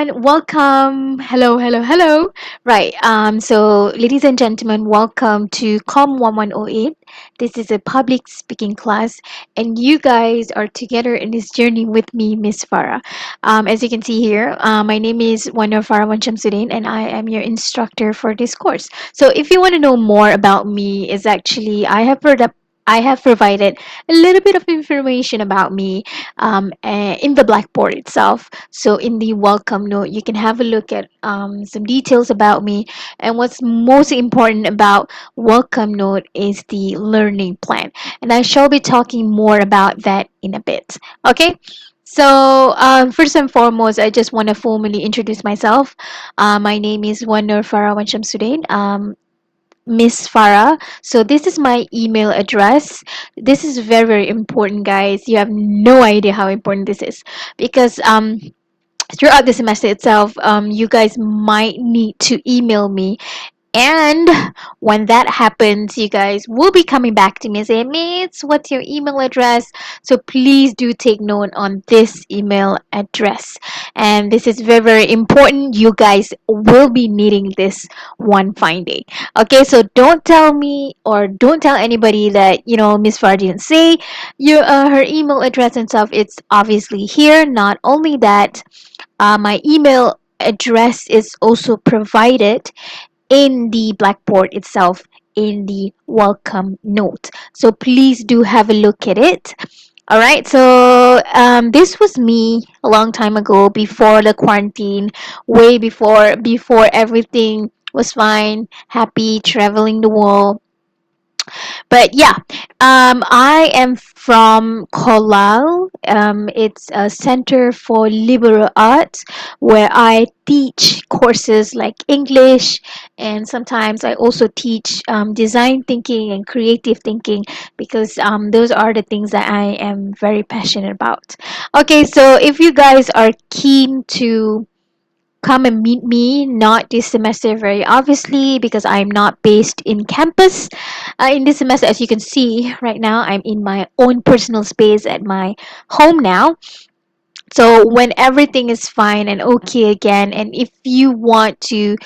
And welcome. Hello, hello, hello. Right. Ladies and gentlemen, welcome to COM1108. This is a public speaking class, and you guys are together in this journey with me, Miss Farah. As you can see here, my name is Wanda Farah Shamsuddin, and I am your instructor for this course. So, if you want to know more about me, is actually I have provided a little bit of information about me in the blackboard itself. So in the welcome note, you can have a look at some details about me. And what's most important about welcome note is the learning plan. And I shall be talking more about that in a bit. Okay. So, first and foremost, I just want to formally introduce myself. My name is Wanur Farah Shamsuddin. Miss Farah. So this is my email address. This is very, very important, guys. You have no idea how important this is because throughout the semester itself, you guys might need to email me, and when that happens, you guys will be coming back to me and say, Mates, what's your email address? So please do take note on this email address. And this is very, very important. You guys will be needing this one fine day. Okay, so don't tell me or don't tell anybody that, Miss Farr didn't say her email address and stuff. It's obviously here. Not only that, my email address is also provided in the blackboard itself in the welcome note, so please do have a look at it. All right, so this was me a long time ago, before the quarantine, way before everything was fine, happy traveling the world. But yeah, I am from Kolal. It's a center for liberal arts where I teach courses like English, and sometimes I also teach design thinking and creative thinking, because those are the things that I am very passionate about. Okay, so if you guys are keen to come and meet me, not this semester very obviously, because I'm not based in campus in this semester. As you can see right now, I'm in my own personal space at my home now. So when everything is fine and okay again, and if you want to,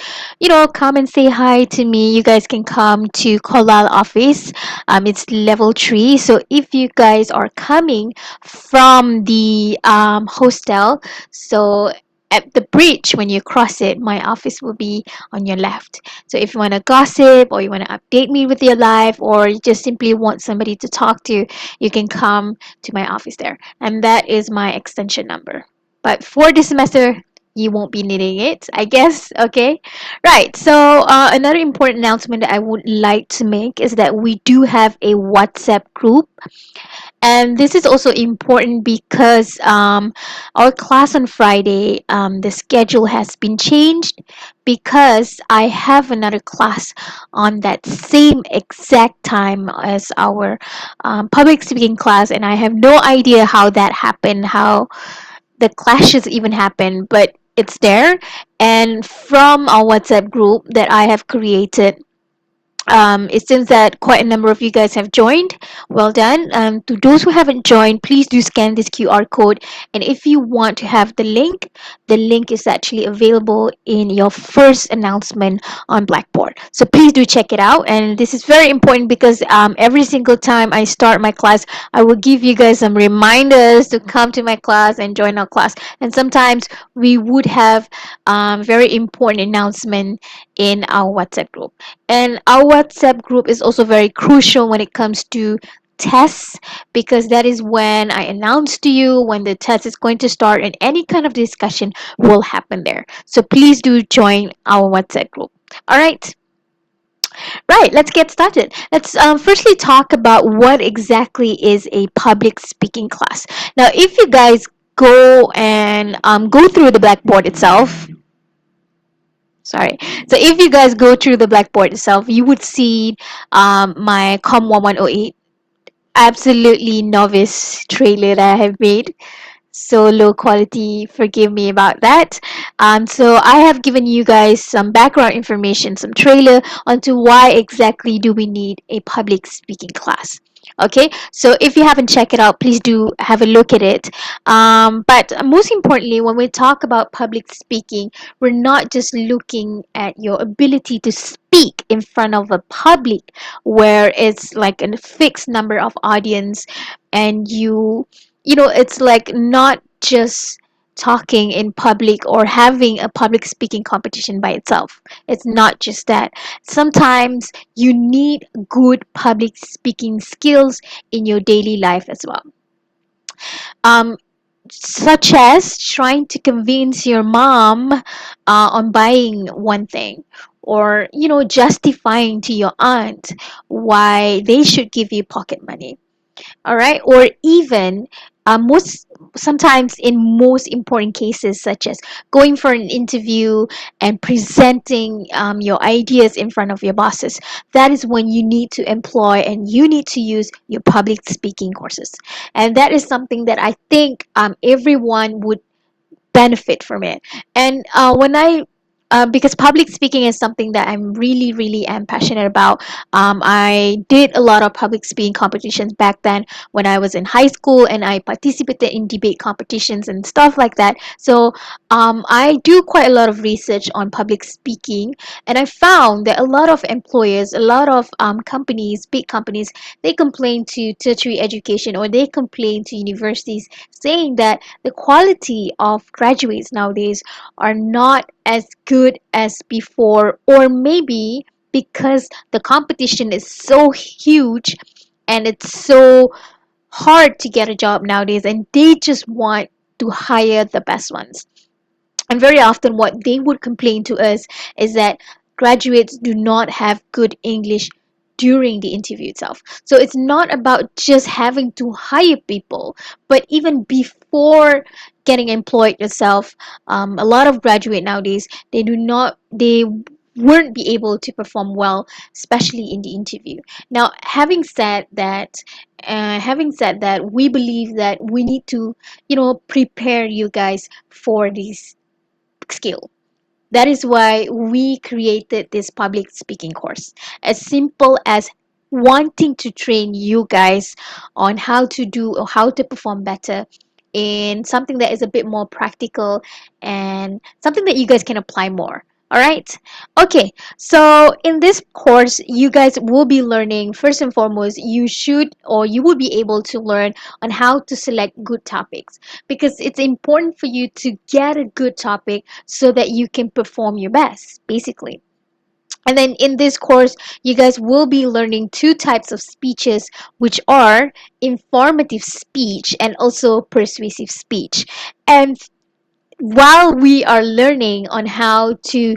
come and say hi to me, you guys can come to Kolal office. It's level 3. So if you guys are coming from the hostel, so at the bridge, when you cross it, my office will be on your left. So if you want to gossip, or you want to update me with your life, or you just simply want somebody to talk to, you can come to my office there, and that is my extension number. But for this semester, you won't be needing it, I guess. Okay, right. So another important announcement that I would like to make is that we do have a WhatsApp group, and this is also important because our class on Friday, the schedule has been changed, because I have another class on that same exact time as our public speaking class, and I have no idea how that happened, how the clashes even happened, but it's there. And from our WhatsApp group that I have created, it seems that quite a number of you guys have joined. Well done. To those who haven't joined, please do scan this QR code. And if you want to have the link is actually available in your first announcement on Blackboard. So please do check it out. And this is very important because every single time I start my class, I will give you guys some reminders to come to my class and join our class. And sometimes we would have very important announcement in our WhatsApp group. And our WhatsApp group is also very crucial when it comes to tests, because that is when I announce to you when the test is going to start, and any kind of discussion will happen there. So please do join our WhatsApp group. All right. Right, let's get started. Let's firstly talk about what exactly is a public speaking class. Now, if you guys go and go through the Blackboard itself, sorry. So if you guys go through the Blackboard itself, you would see my COM1108 absolutely novice trailer that I have made. So low quality, forgive me about that. So I have given you guys some background information, some trailer onto why exactly do we need a public speaking class. Okay, so if you haven't checked it out, please do have a look at it. But most importantly, when we talk about public speaking, we're not just looking at your ability to speak in front of a public where it's like a fixed number of audience, and it's like not just talking in public or having a public speaking competition by itself. It's not just that. Sometimes you need good public speaking skills in your daily life as well. Um, Such as trying to convince your mom on buying one thing, or justifying to your aunt why they should give you pocket money. All right, or even most sometimes in most important cases, such as going for an interview and presenting your ideas in front of your bosses. That is when you need to employ and you need to use your public speaking courses, and that is something that I think everyone would benefit from it. And when I because public speaking is something that I'm really, really am passionate about. I did a lot of public speaking competitions back then when I was in high school, and I participated in debate competitions and stuff like that. So I do quite a lot of research on public speaking, and I found that a lot of employers, a lot of companies, big companies, they complain to tertiary education, or they complain to universities, saying that the quality of graduates nowadays are not as good as before, or maybe because the competition is so huge and it's so hard to get a job nowadays, and they just want to hire the best ones. And very often, what they would complain to us is that graduates do not have good English during the interview itself. So it's not about just having to hire people, but even before getting employed yourself, a lot of graduate nowadays, they weren't be able to perform well, especially in the interview. Now, having said that, we believe that we need to, prepare you guys for these skill. That is why we created this public speaking course. As simple as wanting to train you guys on how to do or how to perform better in something that is a bit more practical and something that you guys can apply more. All right. Okay. So in this course, you guys will be learning first and foremost, you will be able to learn on how to select good topics, because it's important for you to get a good topic so that you can perform your best, basically. And then in this course, you guys will be learning two types of speeches, which are informative speech and also persuasive speech. And while we are learning on how to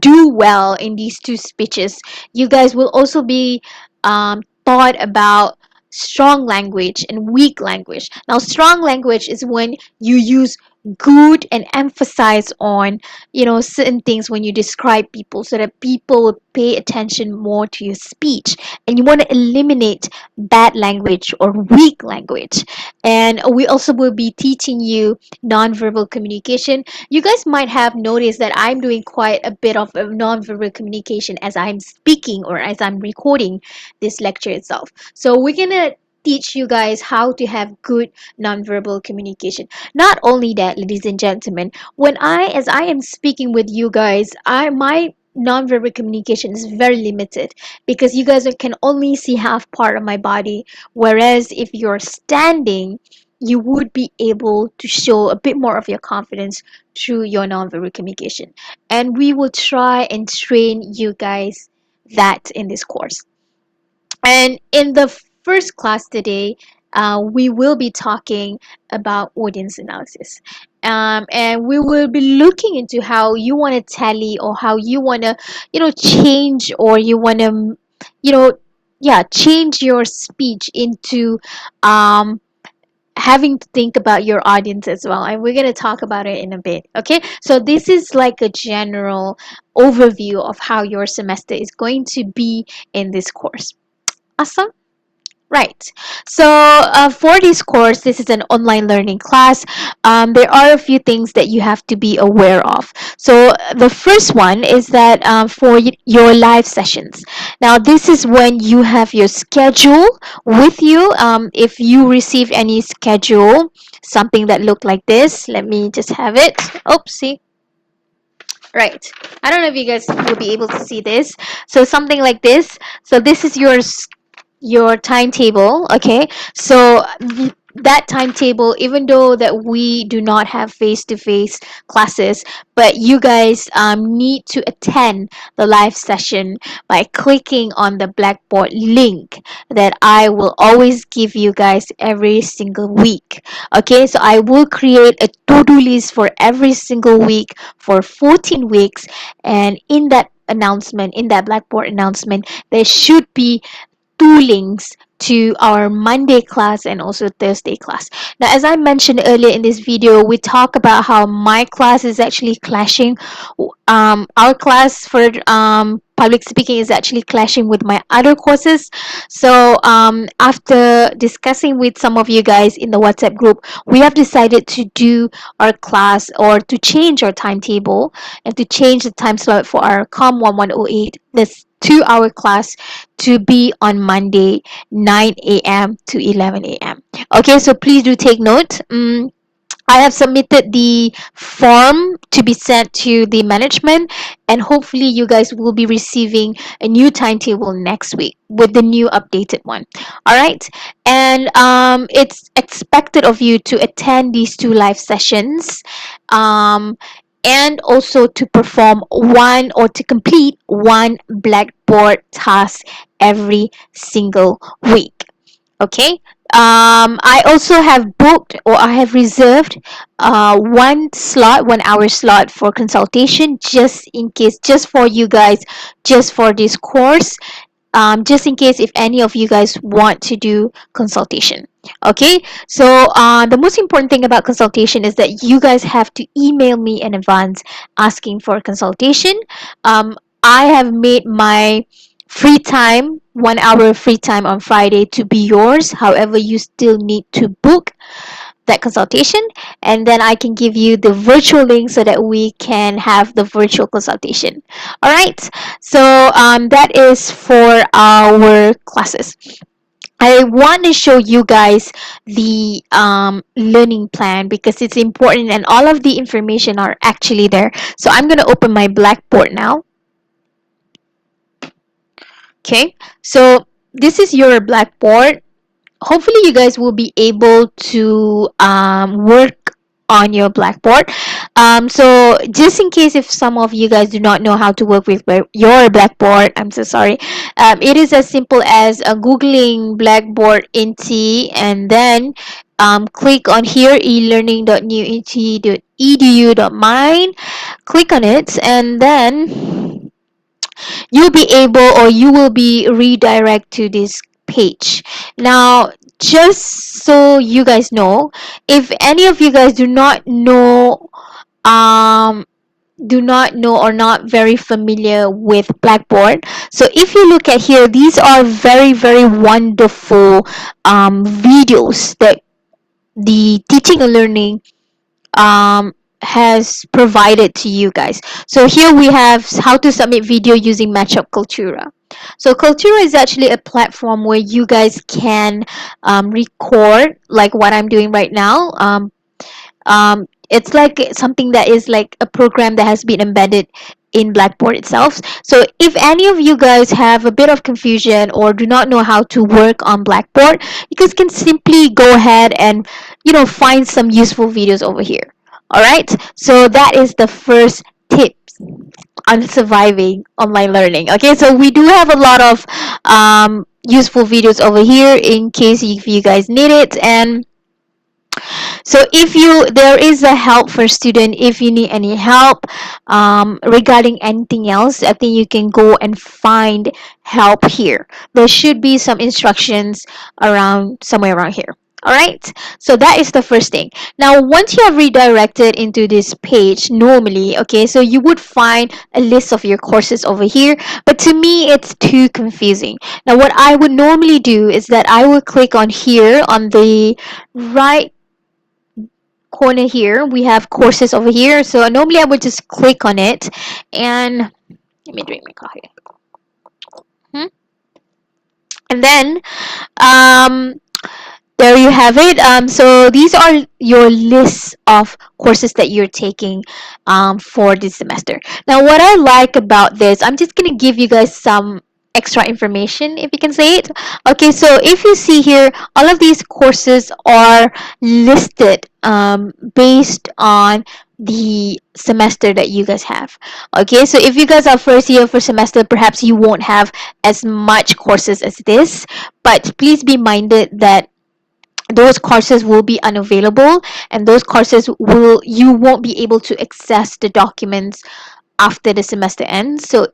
do well in these two speeches, you guys will also be taught about strong language and weak language. Now, strong language is when you use good and emphasize on certain things when you describe people, so that people will pay attention more to your speech, and you want to eliminate bad language or weak language. And we also will be teaching you nonverbal communication. You guys might have noticed that I'm doing quite a bit of nonverbal communication as I'm speaking or as I'm recording this lecture itself. So we're gonna teach you guys how to have good nonverbal communication. Not only that, ladies and gentlemen, as I am speaking with you guys, I my nonverbal communication is very limited, because you guys can only see half part of my body, whereas if you're standing, you would be able to show a bit more of your confidence through your nonverbal communication. And we will try and train you guys that in this course. And in the first class today, we will be talking about audience analysis. And we will be looking into how you want to tally, or how you want to, change, or you want to, you know, yeah, change your speech into having to think about your audience as well. And we're going to talk about it in a bit. Okay, so this is like a general overview of how your semester is going to be in this course. Awesome. Right. So for this course, this is an online learning class. There are a few things that you have to be aware of. So the first one is that for your live sessions. Now, this is when you have your schedule with you. If you receive any schedule, something that look like this, let me just have it. Oopsie. Right. I don't know if you guys will be able to see this. So something like this. So this is your timetable. Okay, so that timetable, even though that we do not have face-to-face classes, but you guys need to attend the live session by clicking on the Blackboard link that I will always give you guys every single week. Okay, so I will create a to-do list for every single week for 14 weeks, and in that announcement, in that Blackboard announcement, there should be two links to our Monday class and also Thursday class. Now, as I mentioned earlier in this video, we talk about how my class is actually clashing. Our class for public speaking is actually clashing with my other courses. So, after discussing with some of you guys in the WhatsApp group, we have decided to do our class or to change our timetable and to change the time slot for our COM1108, this 2 hour class, to be on Monday, 9 a.m. to 11 a.m. Okay, so please do take note. I have submitted the form to be sent to the management, and hopefully, you guys will be receiving a new timetable next week with the new updated one. All right, and it's expected of you to attend these two live sessions. Um, and also to perform one or to complete one Blackboard task every single week. Okay, I also have booked or I have reserved one slot, 1 hour slot for consultation, just in case, just for you guys, just for this course, just in case if any of you guys want to do consultation. Okay, so the most important thing about consultation is that you guys have to email me in advance asking for consultation. I have made my free time, 1 hour free time on Friday, to be yours. However, you still need to book that consultation, and then I can give you the virtual link so that we can have the virtual consultation. All right, so that is for our classes. I want to show you guys the learning plan because it's important and all of the information are actually there. So I'm going to open my Blackboard now. Okay, so this is your Blackboard. Hopefully you guys will be able to work on your Blackboard. So just in case if some of you guys do not know how to work with your Blackboard, I'm so sorry. It is as simple as googling Blackboard NT, and then click on here elearning.newnt.edu.mine. Click on it, and then you'll be able or you will be redirect to this page. Now, just so you guys know, if any of you guys um do not know or not very familiar with Blackboard, so if you look at here, these are very very wonderful videos that the teaching and learning has provided to you guys. So here we have how to submit video using Matchup Cultura. So Cultura is actually a platform where you guys can record like what I'm doing right now. It's like something that is like a program that has been embedded in Blackboard itself. So if any of you guys have a bit of confusion or do not know how to work on Blackboard, you guys can simply go ahead and find some useful videos over here. All right, so that is the first tip on surviving online learning. Okay, so we do have a lot of useful videos over here in case if you guys need it. And so if there is a help for student, if you need any help regarding anything else, I think you can go and find help here. There should be some instructions around somewhere around here. All right, so that is the first thing. Now, once you have redirected into this page, normally, okay, so you would find a list of your courses over here, but to me, it's too confusing. Now, what I would normally do is that I would click on here on the right corner here. We have courses over here, so normally I would just click on it and let me drink my coffee. Hmm? And then um, there you have it. So these are your lists of courses that you're taking for this semester. Now, what I like about this, I'm just going to give you guys some extra information, if you can say it. Okay, so if you see here, all of these courses are listed based on the semester that you guys have. Okay, so if you guys are first year for semester, perhaps you won't have as much courses as this, but please be minded that those courses will be unavailable, and those courses will you won't be able to access the documents after the semester ends. So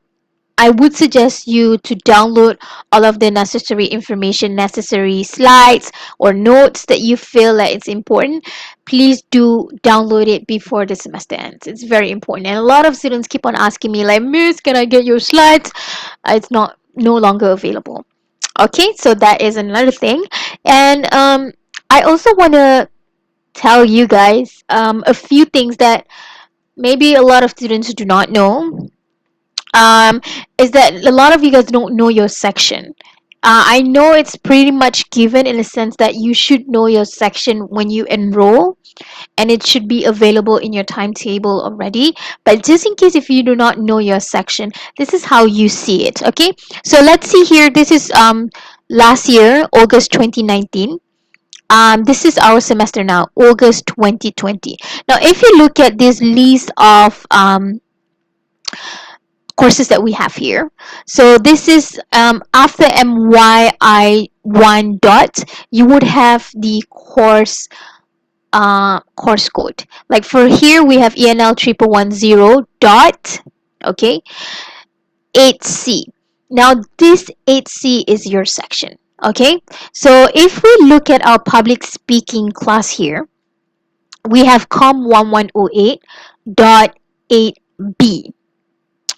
I would suggest you to download all of the necessary information, necessary slides or notes that you feel that it's important. Please do download it before the semester ends. It's very important. And a lot of students keep on asking me like, Miss, can I get your slides? It's not no longer available. Okay, so that is another thing. And I also want to tell you guys a few things that maybe a lot of students do not know. um, is that a lot of you guys don't know your section. I know it's pretty much given in a sense that you should know your section when you enroll, and it should be available in your timetable already. But just in case if you do not know your section, this is how you see it. Okay, so let's see here. This is last year, August 2019. This is our semester now, August 2020. Now, if you look at this list of courses that we have here. So this is after MYI1 dot, you would have the course code. Like for here, we have ENL 1110 dot, okay, 8C. Now this 8C is your section. Okay, so if we look at our public speaking class here, we have COM1108 dot 8B.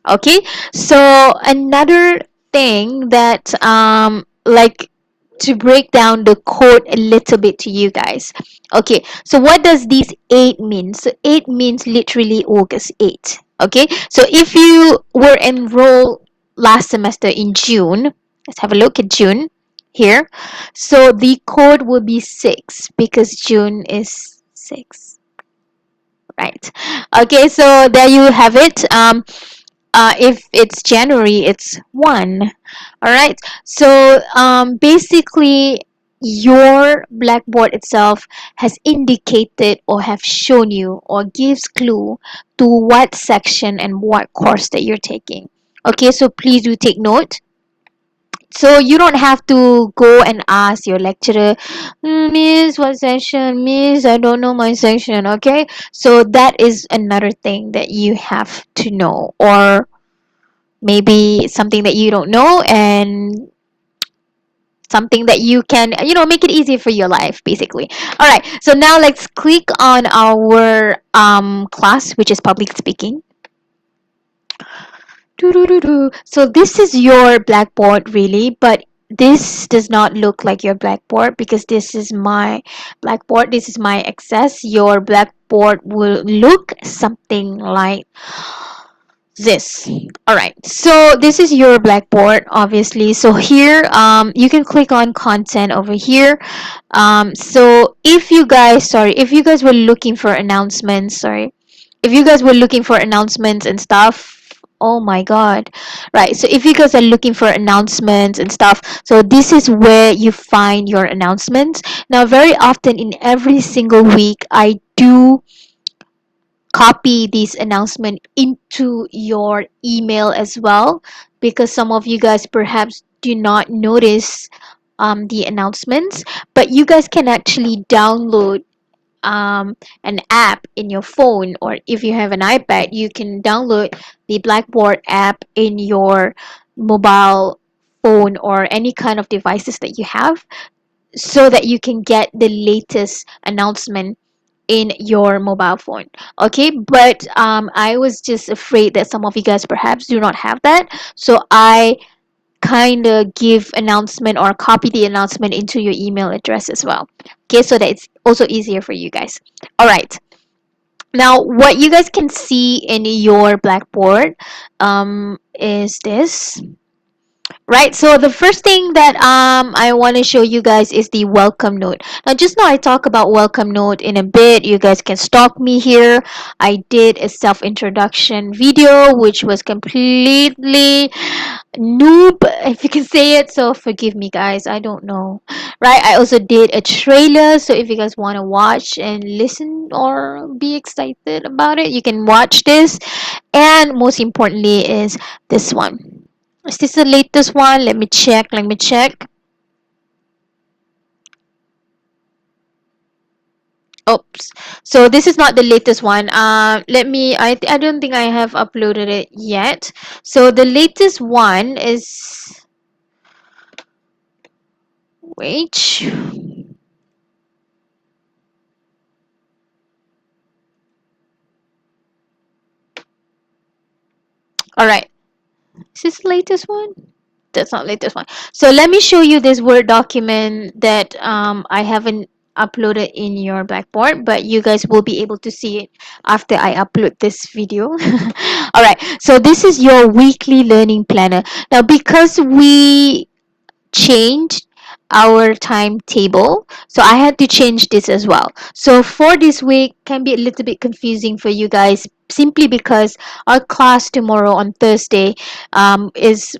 Okay, so another thing that like to break down the code a little bit to you guys. Okay, so what does this 8 mean? So 8 means literally August 8. Okay, so if you were enrolled last semester in June, let's have a look at June here. So the code will be 6 because June is 6, right? Okay, so there you have it. If it's January, it's 1. All right. So basically, your blackboard itself has indicated or have shown you or gives clue to what section and what course that you're taking. Okay, so please do take note. So you don't have to go and ask your lecturer, Miss, what section? Miss, I don't know my section. Okay, so that is another thing that you have to know, or maybe something that you don't know, and something that you can make it easy for your life, basically. All right, so now let's click on our class, which is public speaking. Doo-doo-doo-doo. So this is your blackboard really, but this does not look like your blackboard because this is my blackboard, this is my access. Your blackboard will look something like this. All right, so this is your blackboard, obviously. So here you can click on content over here. So if you guys, sorry, if you guys were looking for announcements, sorry, if you guys were looking for announcements and stuff, oh my god, right, so if you guys are looking for announcements and stuff, so this is where you find your announcements. Now, very often in every single week, I do copy this announcement into your email as well, because some of you guys perhaps do not notice the announcements, but you guys can actually download an app in your phone, or if you have an iPad, you can download the Blackboard app in your mobile phone or any kind of devices that you have. so that you can get the latest announcement in your mobile phone. Okay, but I was just afraid that some of you guys perhaps do not have that, so I kind of give announcement or copy the announcement into your email address as well. Okay, so that it's also easier for you guys. All right, now what you guys can see in your blackboard is this. Right, so the first thing that I want to show you guys is the welcome note. Now, just now I talk about welcome note in a bit. You guys can stalk me here. I did a self-introduction video which was completely noob, if you can say it. So forgive me, guys. I don't know. Right, I also did a trailer. So if you guys want to watch and listen or be excited about it, you can watch this. And most importantly is this one. Is this the latest one? Let me check. Let me check. Oops. So this is not the latest one. Let me. I don't think I have uploaded it yet. So the latest one is. Wait. All right. Is this the latest one? That's not latest one. So let me show you this Word document that I haven't uploaded in your Blackboard, but you guys will be able to see it after I upload this video. All right. So this is your weekly learning planner. Now, because we changed our timetable, so I had to change this as well. So for this week can be a little bit confusing for you guys, simply because our class tomorrow on Thursday is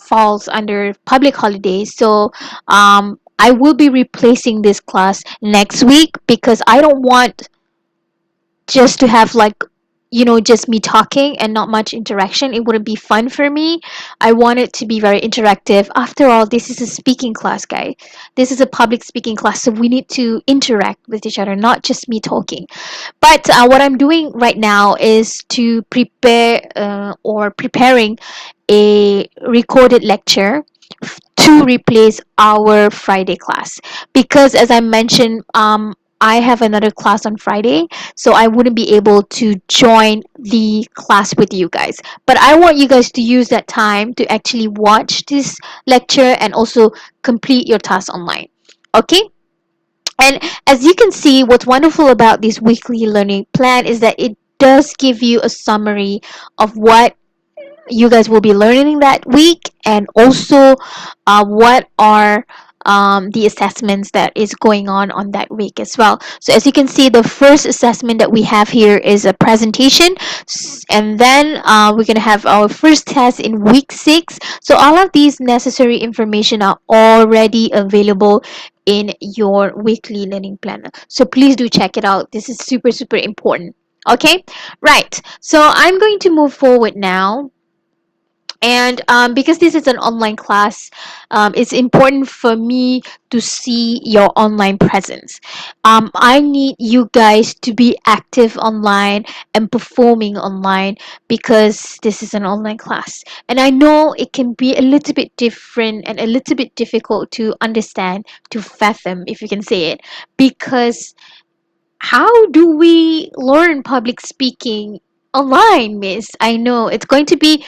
falls under public holidays. So I will be replacing this class next week because I don't want just to have like, just me talking and not much interaction. It wouldn't be fun for me. I want it to be very interactive. After all, this is a speaking class, guy. This is a public speaking class, so we need to interact with each other, not just me talking. But what I'm doing right now is to prepare or preparing a recorded lecture to replace our Friday class, because as I mentioned, I have another class on Friday, so I wouldn't be able to join the class with you guys. But I want you guys to use that time to actually watch this lecture and also complete your task online. Okay? And as you can see, what's wonderful about this weekly learning plan is that it does give you a summary of what you guys will be learning that week, and also what are the assessments that is going on that week as well. So as you can see, the first assessment that we have here is a presentation, and then we're going to have our first test in week 6. So all of these necessary information are already available in your weekly learning planner, so please do check it out. This is super super important. Okay, right, so I'm going to move forward now. And because this is an online class, it's important for me to see your online presence. I need you guys to be active online and performing online, because this is an online class. And I know it can be a little bit different and a little bit difficult to understand, to fathom, if you can say it, because how do we learn public speaking online, miss? I know it's going to be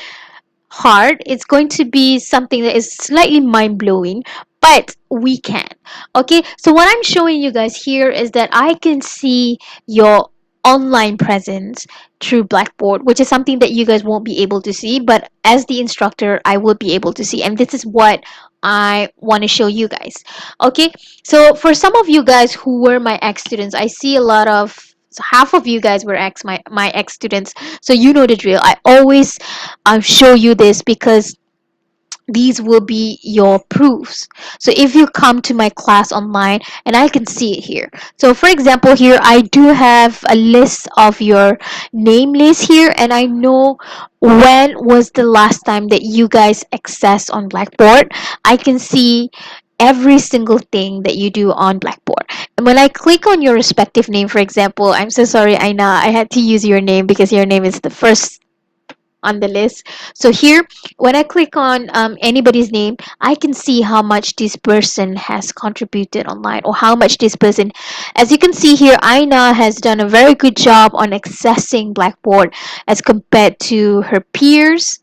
hard. It's going to be something that is slightly mind blowing, but we can. Okay, so what I'm showing you guys here is that I can see your online presence through Blackboard, which is something that you guys won't be able to see, but as the instructor, I will be able to see. And this is what I want to show you guys. Okay, so for some of you guys who were my ex students, I see a lot of, so half of you guys were my ex students, so you know the drill. I always show you this because these will be your proofs. So if you come to my class online, and I can see it here. So for example, here I do have a list of your name list here, and I know when was the last time that you guys access on Blackboard. I can see every single thing that you do on Blackboard. And when I click on your respective name, for example, I'm so sorry, Aina, I had to use your name because your name is the first on the list. So here, when I click on anybody's name, I can see how much this person has contributed online, or how much this person, as you can see here, Aina has done a very good job on accessing Blackboard as compared to her peers.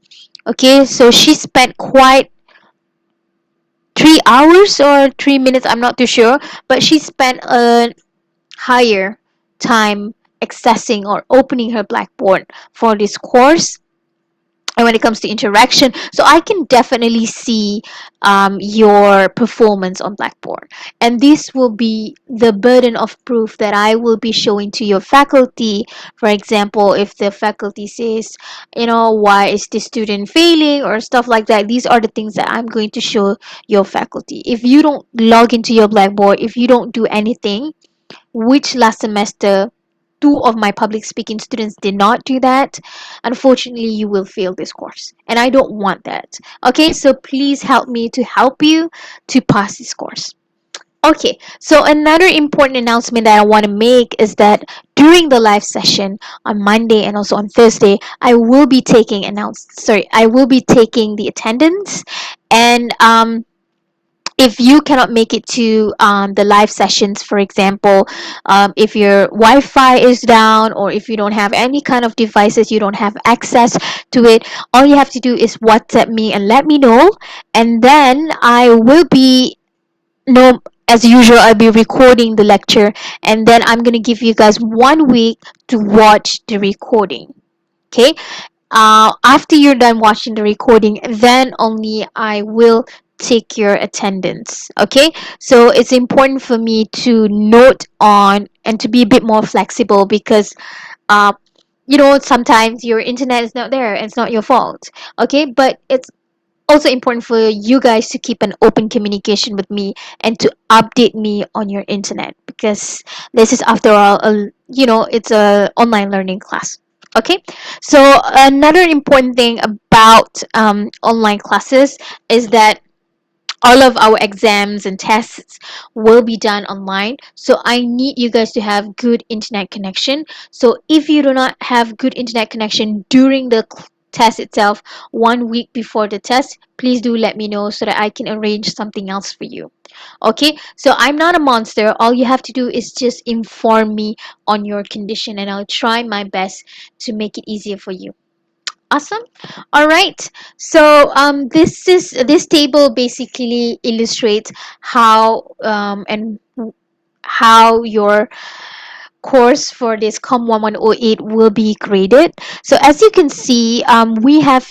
Okay, so she spent quite 3 hours or 3 minutes, I'm not too sure, but she spent a higher time accessing or opening her Blackboard for this course. And when it comes to interaction, so I can definitely see your performance on Blackboard, and this will be the burden of proof that I will be showing to your faculty. For example, if the faculty says, why is this student failing or stuff like that, these are the things that I'm going to show your faculty. If you don't log into your Blackboard, if you don't do anything, which last semester two of my public speaking students did not do that, unfortunately you will fail this course, and I don't want that. Okay, so please help me to help you to pass this course. Okay, so another important announcement that I want to make is that during the live session on Monday and also on Thursday, I will be taking the attendance. And if you cannot make it to the live sessions, for example, if your Wi-Fi is down, or if you don't have any kind of devices, you don't have access to it, all you have to do is WhatsApp me and let me know, and then I will be, no, as usual, I'll be recording the lecture, and then I'm gonna give you guys 1 week to watch the recording. Okay, after you're done watching the recording, then only I will take your attendance. Okay, so it's important for me to note on and to be a bit more flexible, because uh, sometimes your internet is not there, it's not your fault. Okay, but it's also important for you guys to keep an open communication with me and to update me on your internet, because this is, after all, it's a online learning class. Okay, so another important thing about online classes is that all of our exams and tests will be done online, so I need you guys to have good internet connection. So if you do not have good internet connection during the test itself, 1 week before the test, please do let me know so that I can arrange something else for you. Okay, so I'm not a monster. All you have to do is just inform me on your condition, and I'll try my best to make it easier for you. Awesome. All right. So this table basically illustrates how your course for this COM1108 will be graded. So as you can see, we have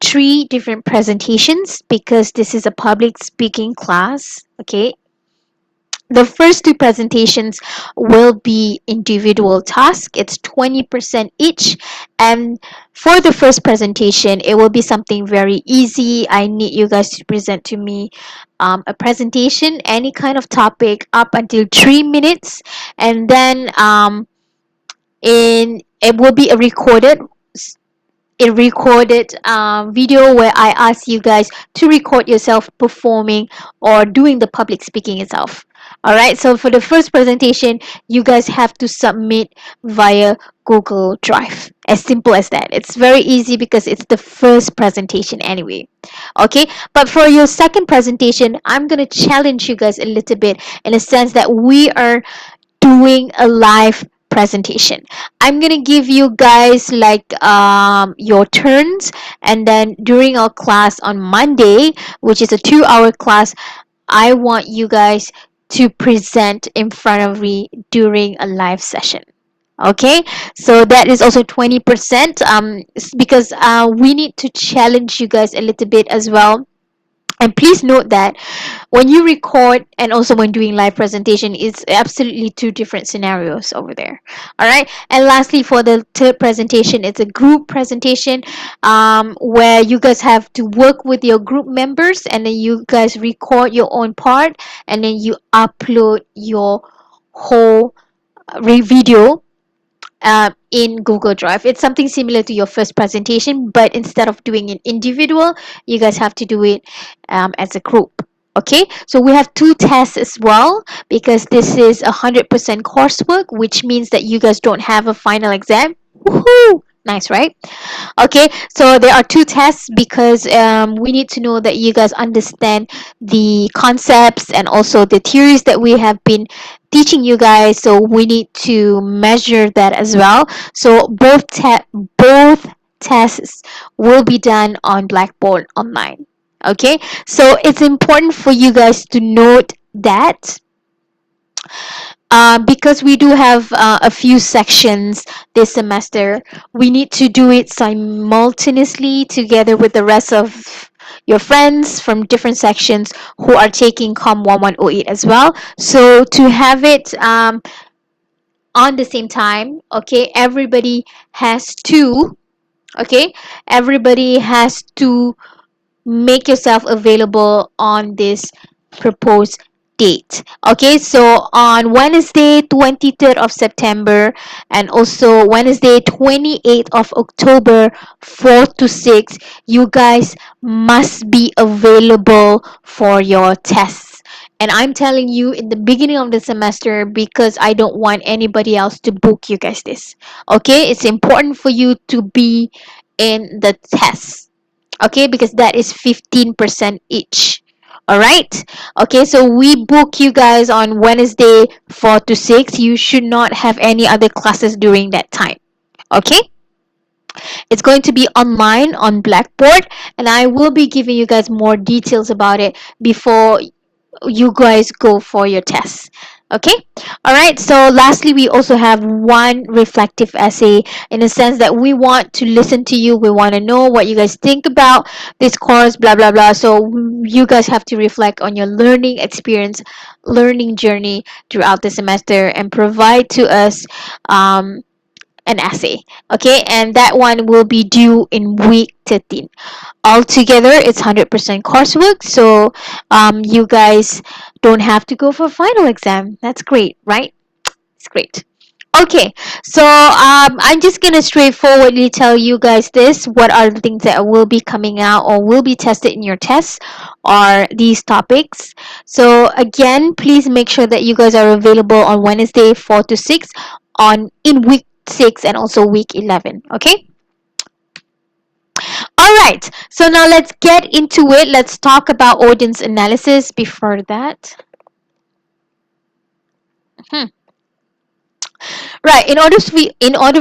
three different presentations because this is a public speaking class. Okay, the first two presentations will be individual task. It's 20% each. And for the first presentation, it will be something very easy. I need you guys to present to me a presentation, any kind of topic, up until 3 minutes. And then it will be a recorded video where I ask you guys to record yourself performing or doing the public speaking itself. Alright, so for the first presentation, you guys have to submit via Google Drive. As simple as that. It's very easy because it's the first presentation anyway. Okay, but for your second presentation, I'm gonna challenge you guys a little bit, in a sense that we are doing a live presentation. I'm gonna give you guys like your turns, and then during our class on Monday, which is a 2-hour class, I want you guys to present in front of me during a live session. Okay, so that is also 20%, because we need to challenge you guys a little bit as well. And please note that when you record and also when doing live presentation, it's absolutely two different scenarios over there. All right, and lastly, for the third presentation, it's a group presentation, where you guys have to work with your group members, and then you guys record your own part, and then you upload your whole video in Google Drive. It's something similar to your first presentation, but instead of doing it individual, you guys have to do it as a group. Okay, so we have two tests as well, because this is 100% coursework, which means that you guys don't have a final exam. Woohoo! Nice, right? Okay, so there are two tests because we need to know that you guys understand the concepts and also the theories that we have been teaching you guys. So we need to measure that as well. So both tests will be done on Blackboard online. Okay, so it's important for you guys to note that because we do have a few sections this semester, we need to do it simultaneously together with the rest of your friends from different sections who are taking COM1108 as well. So to have it on the same time, okay, has to, okay, everybody has to make yourself available on this proposed date. Okay, so on Wednesday 23rd of September and also Wednesday 28th of October 4 to 6, you guys must be available for your tests. And I'm telling you in the beginning of the semester because I don't want anybody else to book you guys this. Okay, it's important for you to be in the test, okay, because that is 15% each. All right, okay, so we book you guys on Wednesday 4 to 6. You should not have any other classes during that time. Okay, it's going to be online on Blackboard, and I will be giving you guys more details about it before you guys go for your tests. Okay, all right, so lastly we also have one reflective essay, in the sense that we want to listen to you, we want to know what you guys think about this course, blah blah blah. So you guys have to reflect on your learning experience, learning journey throughout the semester, and provide to us um, an essay. Okay, and that one will be due in week 13. Altogether it's 100% coursework, so you guys don't have to go for final exam. That's great, right? It's great. Okay, so I'm just gonna straightforwardly tell you guys this. What are the things that will be coming out or will be tested in your tests are these topics. So again, please make sure that you guys are available on Wednesday 4 to 6 on in week 6 and also week 11. Okay, all right, so now let's get into it. Let's talk about audience analysis. Before that, hmm. Right, in order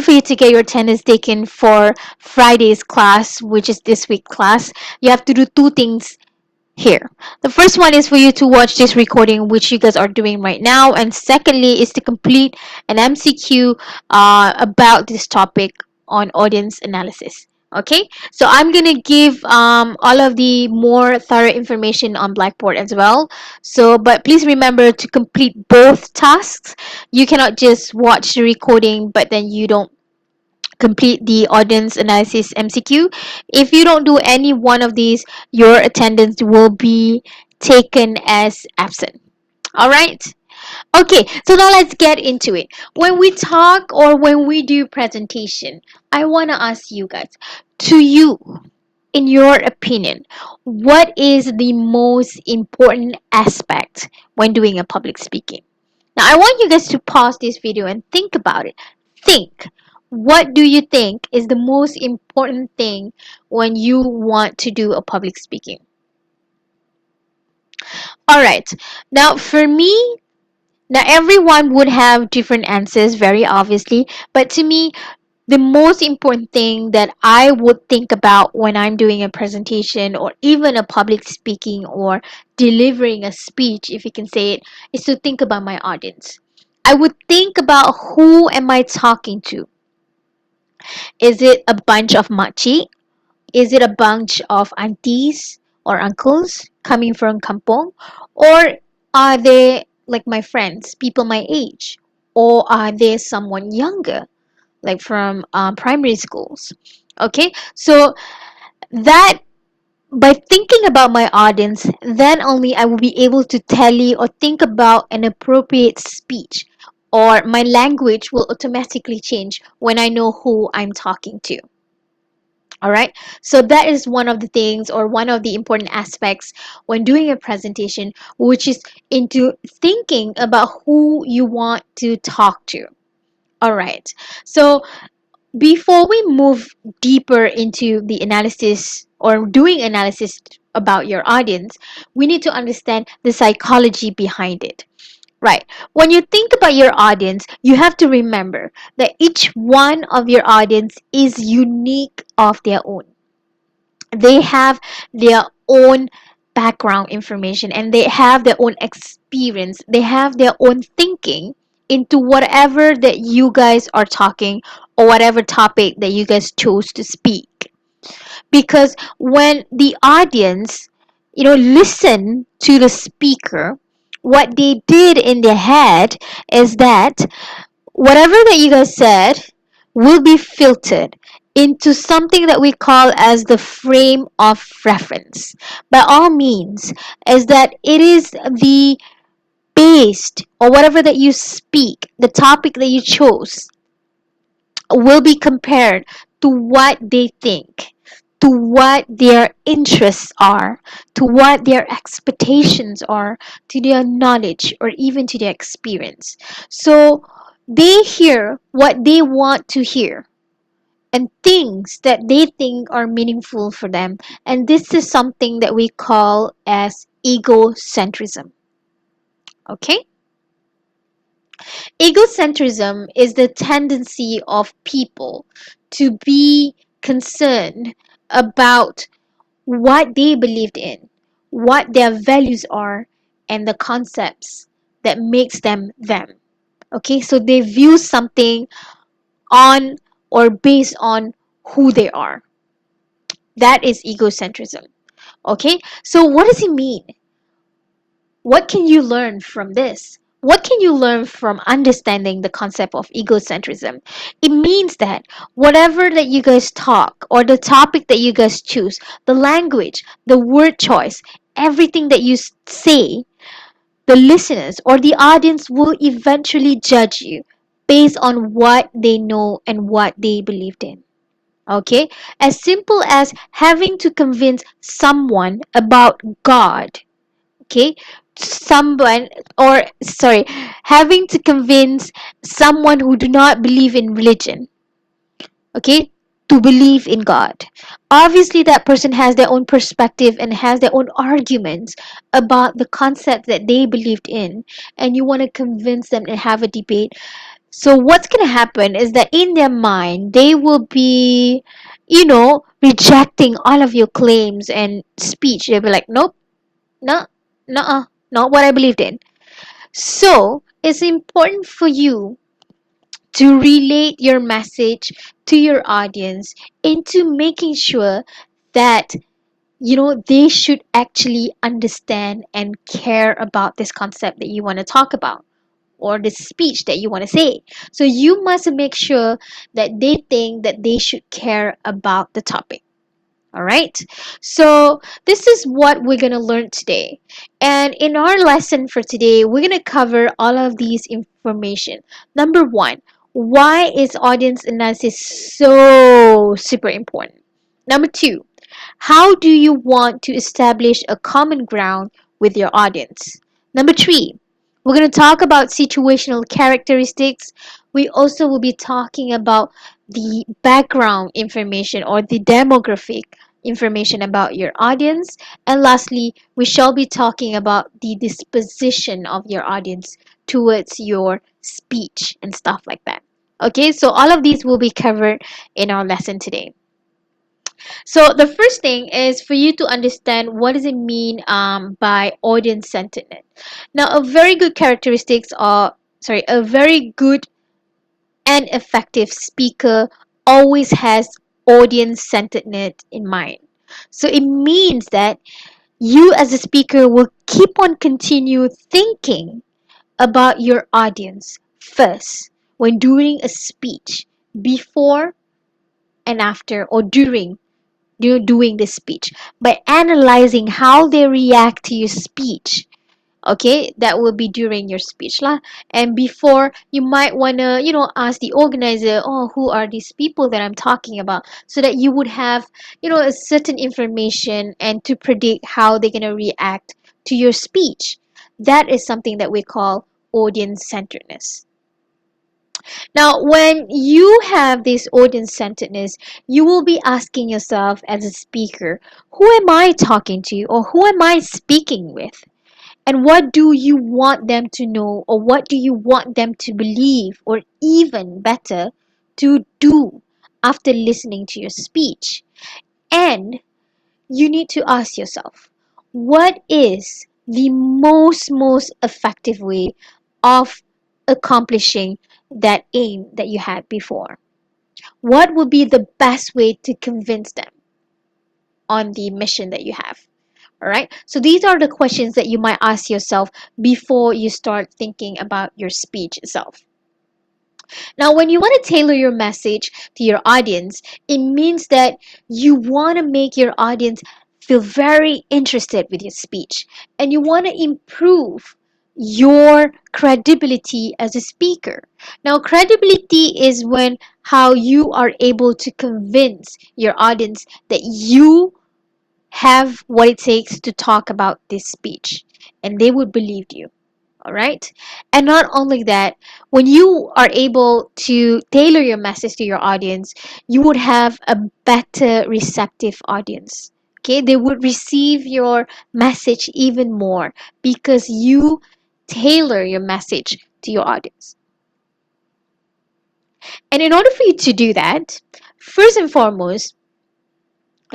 for you to get your attendance taken for Friday's class, which is this week class, you have to do two things here. The first one is for you to watch this recording, which you guys are doing right now, and secondly is to complete an MCQ about this topic on audience analysis. Okay, so I'm gonna give all of the more thorough information on Blackboard as well. So, but please remember to complete both tasks. You cannot just watch the recording, but then you don't complete the audience analysis MCQ. If you don't do any one of these, your attendance will be taken as absent. All right. Okay, so now let's get into it. When we talk or when we do presentation, I want to ask you guys, to you, in your opinion, what is the most important aspect when doing a public speaking? Now, I want you guys to pause this video and think about it. Think. What do you think is the most important thing when you want to do a public speaking? All right. Now, for me, now everyone would have different answers, very obviously, but to me, the most important thing that I would think about when I'm doing a presentation or even a public speaking or delivering a speech, if you can say it, is to think about my audience. I would think about who am I talking to? Is it a bunch of machi? Is it a bunch of aunties or uncles coming from kampong? Or are they like my friends, people my age? Or are they someone younger, like from primary schools? Okay, so that by thinking about my audience, then only I will be able to tally or think about an appropriate speech, or my language will automatically change when I know who I'm talking to. All right, so that is one of the things or one of the important aspects when doing a presentation, which is into thinking about who you want to talk to. All right, so Before we move deeper into the analysis or doing analysis about your audience, we need to understand the psychology behind it. Right. When you think about your audience, you have to remember that each one of your audience is unique of their own. They have their own background information and they have their own experience. They have their own thinking into whatever that you guys are talking or whatever topic that you guys chose to speak. Because when the audience, listen to the speaker, what they did in their head is that whatever that you guys said will be filtered into something that we call as the frame of reference. By all means, is that it is the based or whatever that you speak, the topic that you chose will be compared to what they think, to what their interests are, to what their expectations are, to their knowledge, or even to their experience. So they hear what they want to hear and things that they think are meaningful for them. And this is something that we call as egocentrism. Okay? Egocentrism is the tendency of people to be concerned about what they believed in, what their values are, and the concepts that makes them them. Okay, so they view something on or based on who they are. That is egocentrism. Okay, so what does it mean? What can you learn from this? What can you learn from understanding the concept of egocentrism? It means that whatever that you guys talk or the topic that you guys choose, the language, the word choice, everything that you say, the listeners or the audience will eventually judge you based on what they know and what they believed in. Okay? As simple as having to convince someone about God, okay, someone or sorry, having to convince someone who do not believe in religion, okay, to believe in God. Obviously that person has their own perspective and has their own arguments about the concept that they believed in, and you want to convince them and have a debate. So what's going to happen is that in their mind they will be, rejecting all of your claims and speech. They'll be like, nope, no, no, not what I believed in. So it's important for you to relate your message to your audience into making sure that they should actually understand and care about this concept that you want to talk about or the speech that you want to say. So you must make sure that they think that they should care about the topic. All right. So this is what we're going to learn today. And in our lesson for today, we're going to cover all of these information. Number one, why is audience analysis so super important? Number two, how do you want to establish a common ground with your audience? Number three, we're going to talk about situational characteristics. We also will be talking about the background information or the demographic information about your audience. And lastly, we shall be talking about the disposition of your audience towards your speech and stuff like that. Okay, so all of these will be covered in our lesson today. So the first thing is for you to understand what does it mean by audience centeredness. Now, a very good and effective speaker always has audience centeredness in mind. So it means that you as a speaker will keep on continue thinking about your audience first when doing a speech, before and after or during you doing this speech, by analyzing how they react to your speech. Okay, that will be during your speech lah. And before, you might want to ask the organizer, oh, who are these people that I'm talking about, so that you would have a certain information and to predict how they're going to react to your speech. That is something that we call audience centeredness. Now, when you have this audience centeredness, you will be asking yourself as a speaker, who am I talking to, or who am I speaking with? And what do you want them to know, or what do you want them to believe, or even better, to do after listening to your speech? And you need to ask yourself, what is the most effective way of accomplishing that aim that you had before? What would be the best way to convince them on the mission that you have? All right. So these are the questions that you might ask yourself before you start thinking about your speech itself. Now, when you want to tailor your message to your audience, it means that you want to make your audience feel very interested with your speech, and you want to improve your credibility as a speaker. Now, credibility is when how you are able to convince your audience that you have what it takes to talk about this speech, and they would believe you. All right. And not only that, when you are able to tailor your message to your audience, you would have a better receptive audience. Okay, they would receive your message even more because you tailor your message to your audience. And in order for you to do that, first and foremost,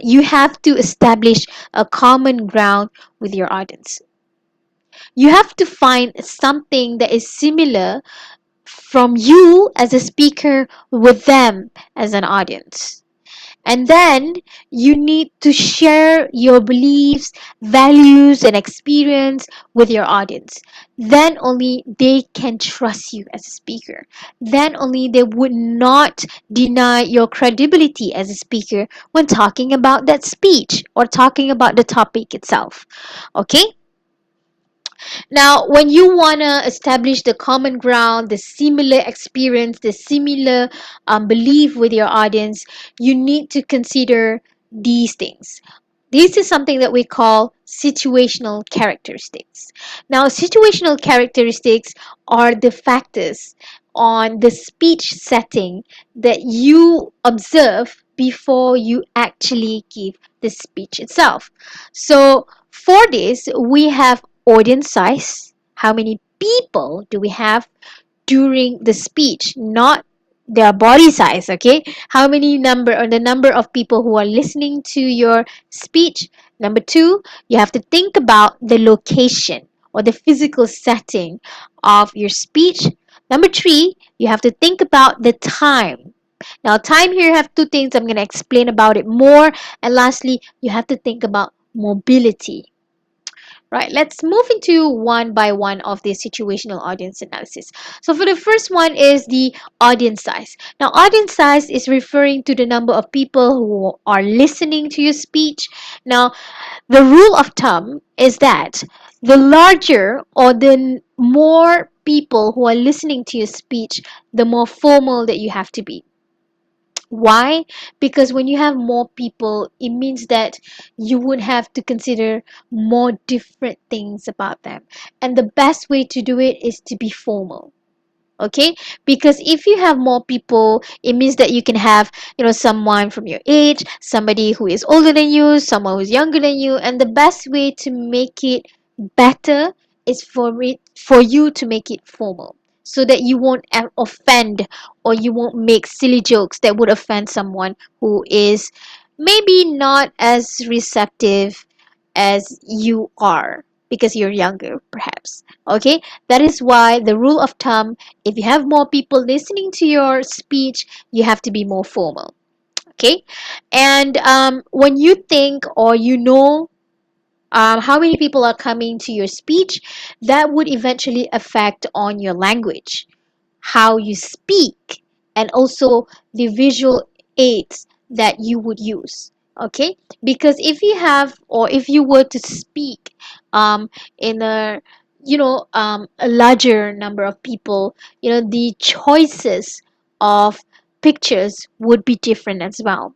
you have to establish a common ground with your audience. You have to find something that is similar from you as a speaker with them as an audience. And then you need to share your beliefs, values, and experience with your audience. Then only they can trust you as a speaker. Then only they would not deny your credibility as a speaker when talking about that speech or talking about the topic itself. Okay? Now, when you want to establish the common ground, the similar experience, the similar belief with your audience, you need to consider these things. This is something that we call situational characteristics. Now, situational characteristics are the factors on the speech setting that you observe before you actually give the speech itself. So, for this, we have audience size. How many people do we have during the speech, not their body size, okay? How many number or the number of people who are listening to your speech. Number two, you have to think about the location or the physical setting of your speech. Number three, you have to think about the time. Now, time here have two things. I'm going to explain about it more. And lastly, you have to think about mobility. Right, let's move into one by one of the situational audience analysis. So for the first one is the audience size. Now, audience size is referring to the number of people who are listening to your speech. Now, the rule of thumb is that the larger or the more people who are listening to your speech, the more formal that you have to be. Why? Because when you have more people, it means that you would have to consider more different things about them. And the best way to do it is to be formal. Okay, because if you have more people, it means that you can have, someone from your age, somebody who is older than you, someone who's younger than you, and the best way to make it better is for you to make it formal, so that you won't offend, or you won't make silly jokes that would offend someone who is maybe not as receptive as you are because you're younger, perhaps. Okay, that is why the rule of thumb, if you have more people listening to your speech, you have to be more formal. Okay, and when you think, or how many people are coming to your speech, that would eventually affect on your language, how you speak, and also the visual aids that you would use. Okay, because if you have, or if you were to speak in a larger number of people, the choices of pictures would be different as well.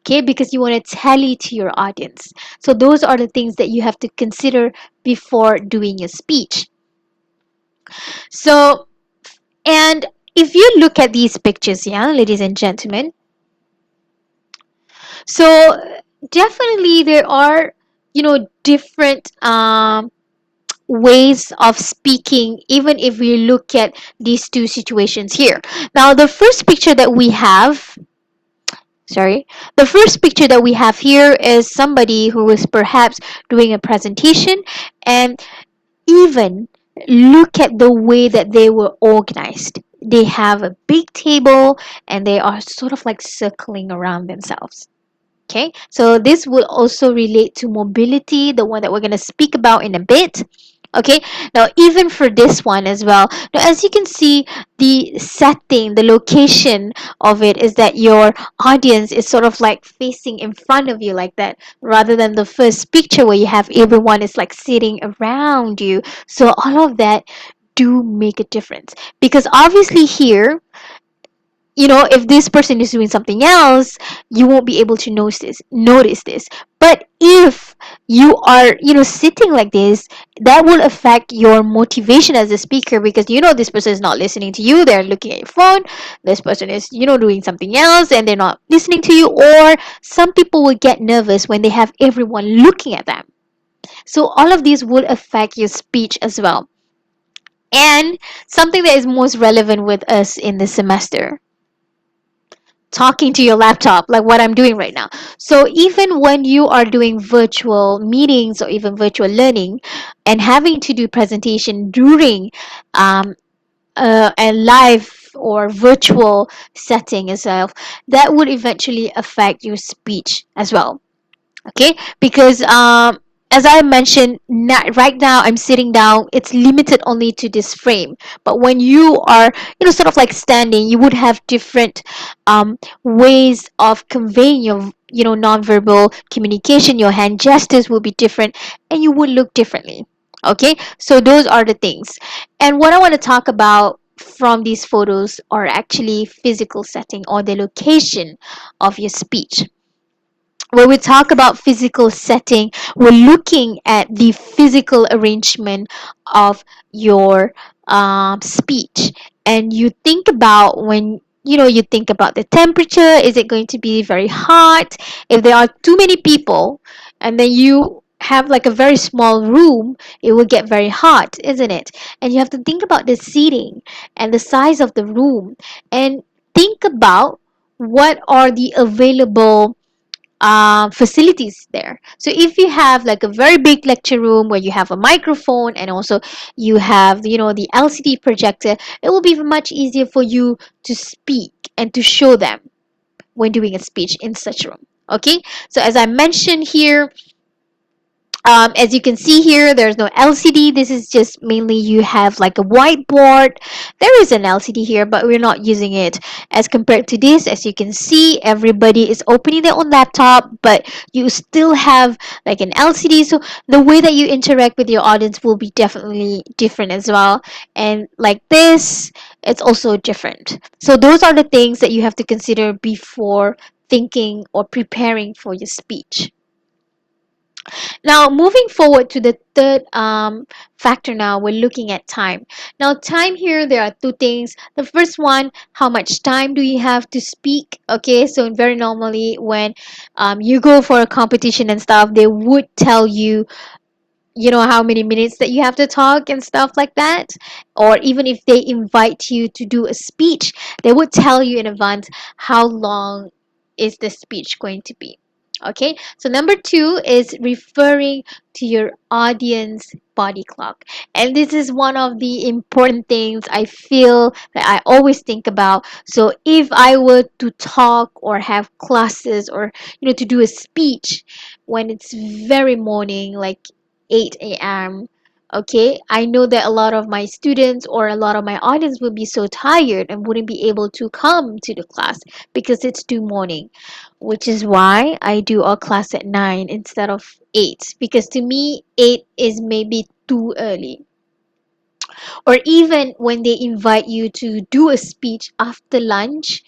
Okay, because you want to tally to your audience. So those are the things that you have to consider before doing a speech. So, and if you look at these pictures, yeah, ladies and gentlemen, so definitely there are, different ways of speaking, even if we look at these two situations here. Now, the first picture that we have, sorry, the first picture that we have here is somebody who is perhaps doing a presentation, and even look at the way that they were organized. They have a big table and they are sort of like circling around themselves. Okay, so this will also relate to mobility, the one that we're going to speak about in a bit. Okay, now even for this one as well, now as you can see, the setting, the location of it is that your audience is sort of like facing in front of you like that, rather than the first picture where you have everyone is like sitting around you. So all of that do make a difference, because obviously here, if this person is doing something else, you won't be able to notice this. But if you are, sitting like this, that will affect your motivation as a speaker, because this person is not listening to you, they're looking at your phone. This person is, doing something else and they're not listening to you. Or some people will get nervous when they have everyone looking at them. So all of these will affect your speech as well. And something that is most relevant with us in this semester, talking to your laptop, like what I'm doing right now. So even when you are doing virtual meetings or even virtual learning and having to do presentation during um, a live or virtual setting itself, that would eventually affect your speech as well. Okay, because as I mentioned, right now I'm sitting down, it's limited only to this frame. But when you are, sort of like standing, you would have different ways of conveying your, nonverbal communication. Your hand gestures will be different and you would look differently. Okay, so those are the things. And what I want to talk about from these photos are actually physical setting or the location of your speech. When we talk about physical setting, we're looking at the physical arrangement of your speech. And you think about, when you think about the temperature, is it going to be very hot? If there are too many people and then you have like a very small room, it will get very hot, isn't it? And you have to think about the seating and the size of the room, and think about what are the available facilities there. So if you have like a very big lecture room where you have a microphone and also you have, the LCD projector, it will be much easier for you to speak and to show them when doing a speech in such a room. Okay, so as I mentioned here, as you can see here, there's no LCD. This is just mainly you have like a whiteboard. There is an LCD here, but we're not using it. As compared to this, as you can see, everybody is opening their own laptop, but you still have like an LCD. So the way that you interact with your audience will be definitely different as well. And like this, it's also different. So those are the things that you have to consider before thinking or preparing for your speech. Now, moving forward to the third factor, now we're looking at time. Now, time here, there are two things. The first one, how much time do you have to speak? Okay, so very normally when you go for a competition and stuff, they would tell you, how many minutes that you have to talk and stuff like that. Or even if they invite you to do a speech, they would tell you in advance how long is the speech going to be. Okay, so number two is referring to your audience body clock. And this is one of the important things I feel that I always think about. So if I were to talk or have classes or, to do a speech when it's very morning, like 8 a.m., okay, I know that a lot of my students or a lot of my audience will be so tired and wouldn't be able to come to the class because it's too morning, which is why I do our class at 9 instead of 8, because to me 8 is maybe too early. Or even when they invite you to do a speech after lunch,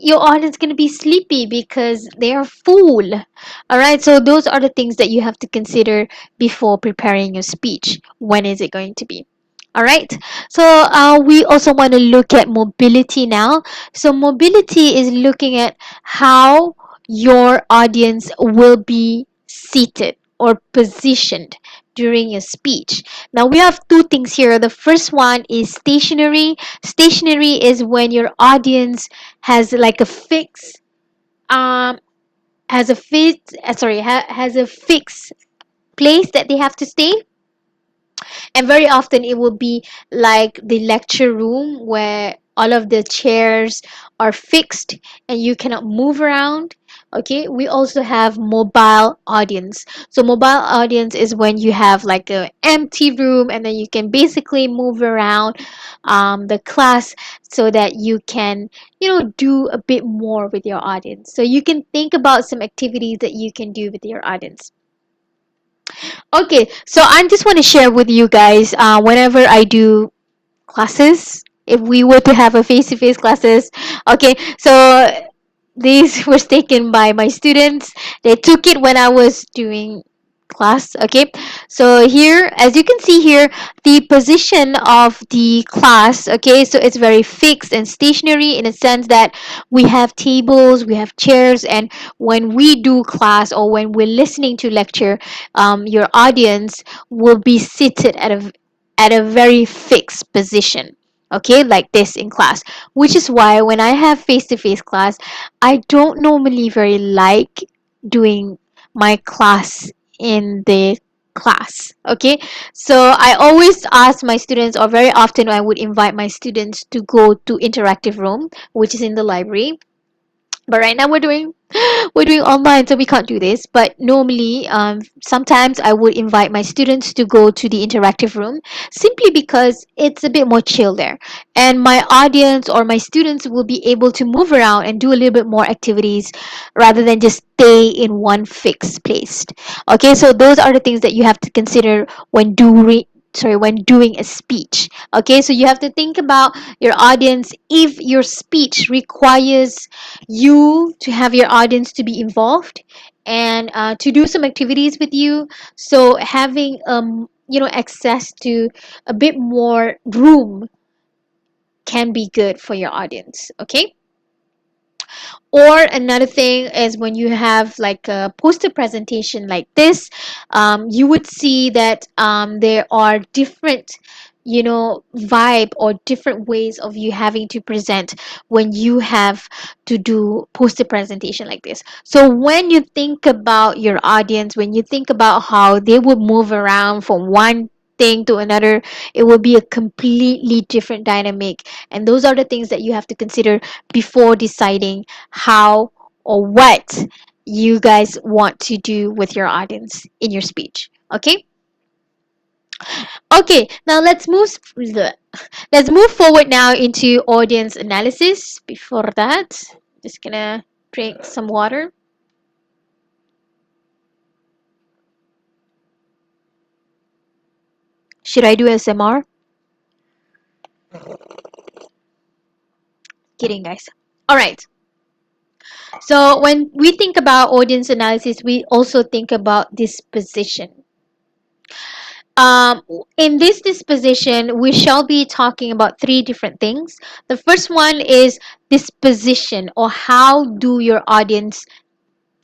your audience going to be sleepy because they are full. All right, so those are the things that you have to consider before preparing your speech. When is it going to be? All right. So we also want to look at mobility now. So mobility is looking at how your audience will be seated or positioned during your speech. Now we have two things here. The first one is stationary. Stationary is when your audience has like a fixed um has a has a fixed place that they have to stay, and very often it will be like the lecture room where all of the chairs are fixed and you cannot move around. Okay, we also have mobile audience. So mobile audience is when you have like a empty room and then you can basically move around the class so that you can, do a bit more with your audience. So you can think about some activities that you can do with your audience. Okay, so I just want to share with you guys, whenever I do classes, if we were to have a face-to-face classes. Okay, so these was taken by my students. They took it when I was doing class. Okay, so here, as you can see here, the position of the class. Okay, so it's very fixed and stationary in a sense that we have tables, we have chairs, and when we do class or when we're listening to lecture, your audience will be seated at a very fixed position, okay, like this in class, which is why when I have face-to-face class, I don't normally very like doing my class in the class. Okay, so I always ask my students, or very often I would invite my students to go to interactive room, which is in the library. But right now we're doing online, so we can't do this. But normally, sometimes I would invite my students to go to the interactive room simply because it's a bit more chill there, and my audience or my students will be able to move around and do a little bit more activities rather than just stay in one fixed place. Okay, so those are the things that you have to consider when doing a speech. Okay, so you have to think about your audience. If your speech requires you to have your audience to be involved and to do some activities with you, so having access to a bit more room can be good for your audience. Okay, or another thing is when you have like a poster presentation like this, you would see that there are different, vibe or different ways of you having to present when you have to do poster presentation like this. So when you think about your audience, when you think about how they would move around from one thing to another, it will be a completely different dynamic, and those are the things that you have to consider before deciding how or what you guys want to do with your audience in your speech. Okay, okay, now let's move forward now into audience analysis. Before that, just gonna drink some water. Should I do SMR? Kidding, guys. All right, so when we think about audience analysis, we also think about disposition. Um, in this disposition, we shall be talking about three different things. The first one is disposition, or how do your audience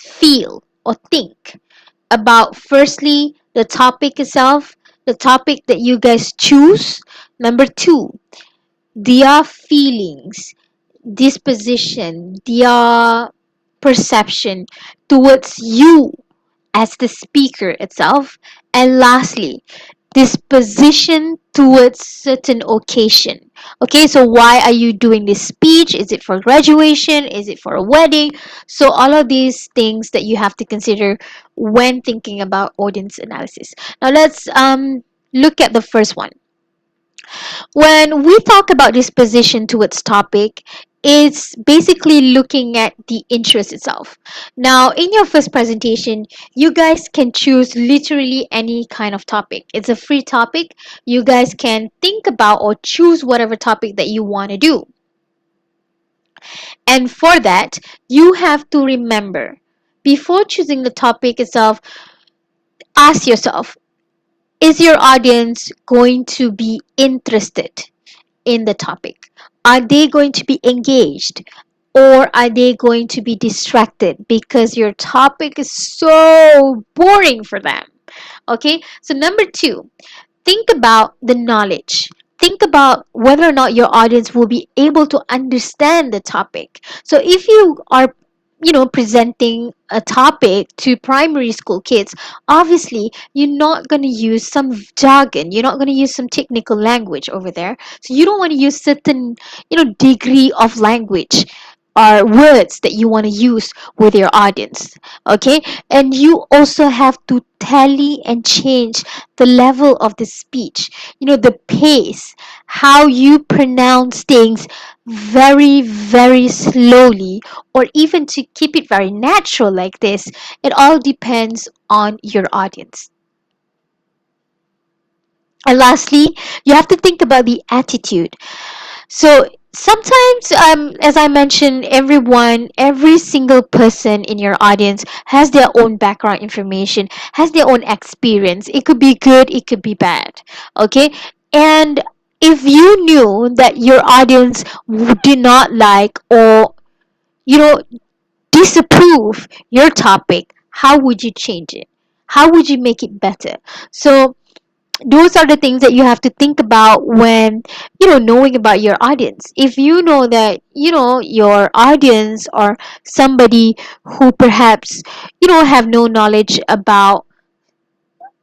feel or think about, firstly, the topic itself, the topic that you guys choose. Number two, their feelings, disposition, their perception towards you as the speaker itself. And lastly, disposition towards certain occasion. Okay, so why are you doing this speech? Is it for graduation? Is it for a wedding? So all of these things that you have to consider when thinking about audience analysis. Now let's look at the first one. When we talk about disposition towards topic, it's basically looking at the interest itself. Now, in your first presentation, you guys can choose literally any kind of topic. It's a free topic. You guys can think about or choose whatever topic that you want to do. And for that, you have to remember, before choosing the topic itself, ask yourself, Is your audience going to be interested in the topic? Are they going to be engaged? Or are they going to be distracted because your topic is so boring for them? Okay, so number two, think about the knowledge. Think about whether or not your audience will be able to understand the topic. So if you are presenting a topic to primary school kids, obviously you're not going to use some jargon, you're not going to use some technical language over there, so you don't want to use certain degree of language or words that you want to use with your audience. Okay, and you also have to tally and change the level of the speech, the pace, how you pronounce things very, very slowly, or even to keep it very natural like this. It all depends on your audience. And lastly, you have to think about the attitude. So sometimes, as I mentioned, every single person in your audience has their own background information, has their own experience. It could be good, it could be bad. Okay, and if you knew that your audience did not like, or you know disapprove your topic, how would you change it? How would you make it better? So those are the things that you have to think about when knowing about your audience. If you know that your audience or somebody who perhaps have no knowledge about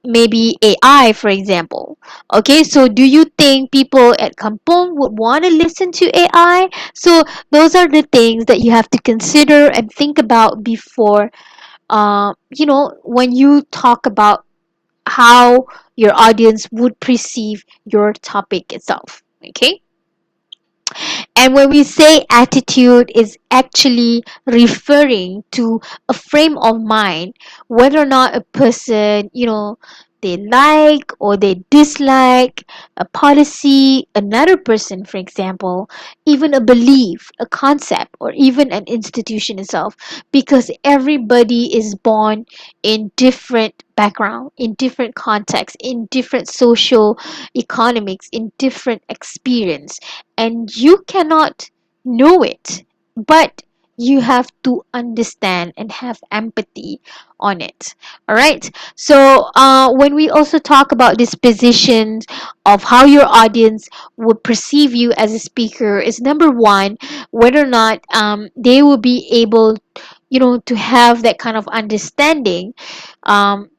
maybe AI, for example. Okay, so do you think people at Kampong would want to listen to AI? So those are the things that you have to consider and think about before when you talk about how your audience would perceive your topic itself. Okay, and when we say attitude, is actually referring to a frame of mind, whether or not a person, they like or they dislike a policy, another person, for example, even a belief, a concept, or even an institution itself, because everybody is born in different background, in different context, in different social economics, in different experience, and you cannot know it, but you have to understand and have empathy on it. All right, so when we also talk about this position of how your audience would perceive you as a speaker, is number one, whether or not they will be able to have that kind of understanding, um,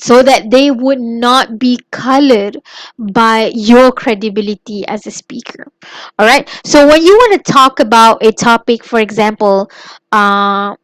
so that they would not be colored by your credibility as a speaker. All right, so when you want to talk about a topic, for example, uh,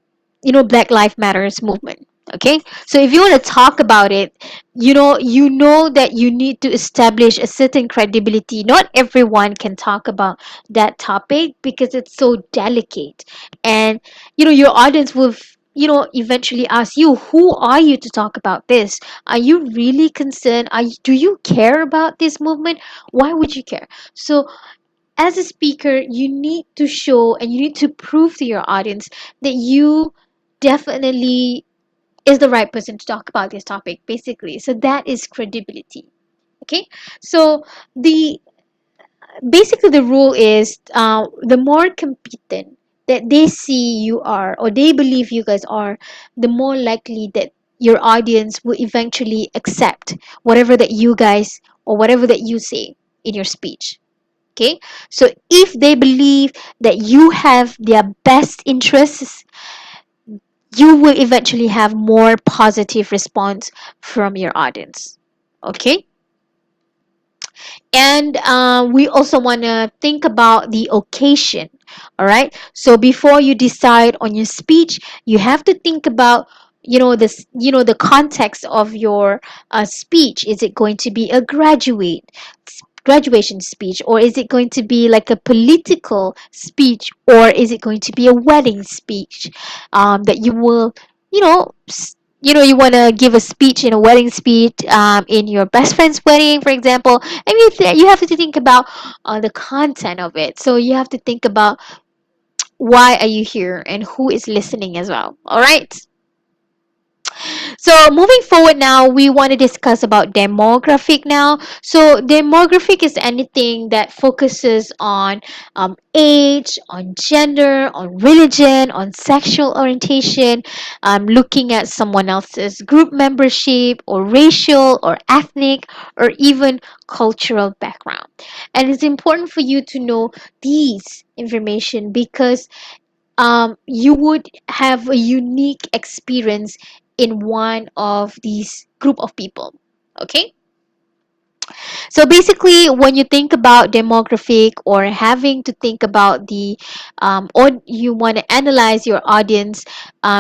Black Lives Matters movement. Okay, so if you want to talk about it, you know that you need to establish a certain credibility. Not everyone can talk about that topic because it's so delicate, and your audience will eventually ask you, who are you to talk about this? Are you really concerned? Do you care about this movement? Why would you care? So as a speaker, you need to show and you need to prove to your audience that you definitely is the right person to talk about this topic, basically. So that is credibility. Okay, so the basically the rule is, the more competent that they see you are, or they believe you guys are, the more likely that your audience will eventually accept whatever that you guys or whatever that you say in your speech. Okay, so if they believe that you have their best interests, you will eventually have more positive response from your audience. Okay, and we also want to think about the occasion. All right, so before you decide on your speech, you have to think about this the context of your speech. Is it going to be a graduation speech, or is it going to be like a political speech, or is it going to be a wedding speech, that you will you know you want to give a speech in a wedding speech, in your best friend's wedding, for example. And you have to think about the content of it. So you have to think about why are you here and who is listening as well. All right, So moving forward now, we want to discuss about demographic now. So demographic is anything that focuses on age, on gender, on religion, on sexual orientation, looking at someone else's group membership or racial or ethnic or even cultural background. And it's important for you to know these information because you would have a unique experience in one of these group of people. Okay, so basically, when you think about demographic or having to think about the or you want to analyze your audience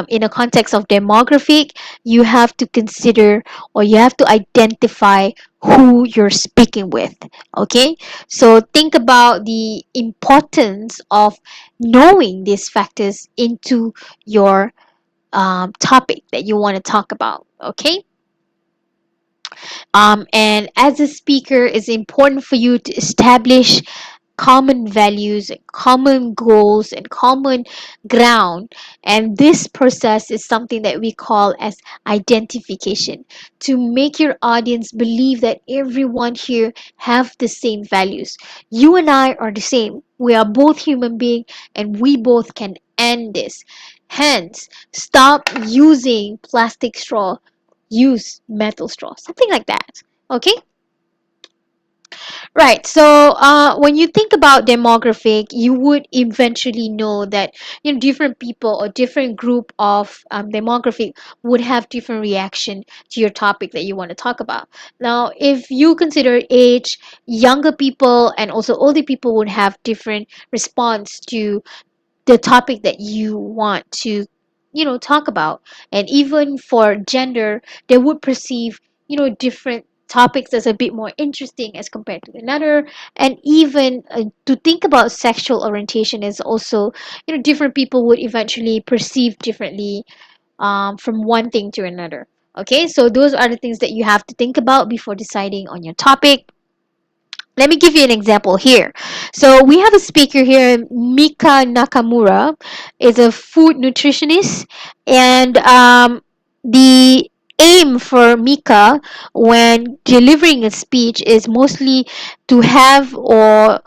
in a context of demographic, you have to consider or you have to identify who you're speaking with. Okay, so think about the importance of knowing these factors into your topic that you want to talk about. Okay, and as a speaker, it's important for you to establish common values, common goals, and common ground. And this process is something that we call as identification to make your audience believe that everyone here have the same values. You and I are the same. We are both human beings and we both can end this. Hence, stop using plastic straw, use metal straw, something like that. Okay. Right. So, when you think about demographic, you would eventually know that different people or different group of demographic would have different reaction to your topic that you want to talk about. Now, if you consider age, younger people and also older people would have different response to the topic that you want to talk about. And even for gender, they would perceive different topics as a bit more interesting as compared to another. And even to think about sexual orientation is also different people would eventually perceive differently from one thing to another. Okay, so those are the things that you have to think about before deciding on your topic. Let me give you an example here. So we have a speaker here, Mika Nakamura, is a food nutritionist, and the aim for Mika when delivering a speech is mostly to have or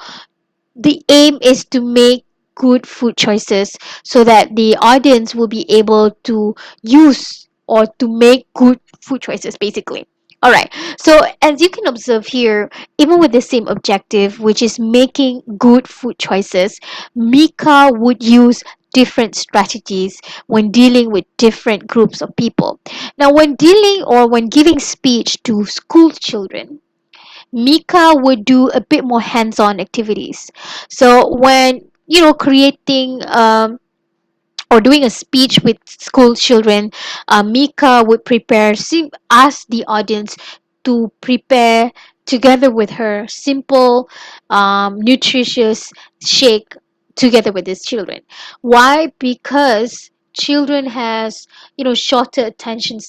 the aim is to make good food choices so that the audience will be able to use or to make good food choices basically. All right, so as you can observe here, even with the same objective, which is making good food choices, Mika would use different strategies when dealing with different groups of people. Now, when dealing or when giving speech to school children, Mika would do a bit more hands-on activities. So when creating or doing a speech with school children, Mika would ask the audience to prepare together with her simple, nutritious shake together with his children. Why? Because children has shorter attention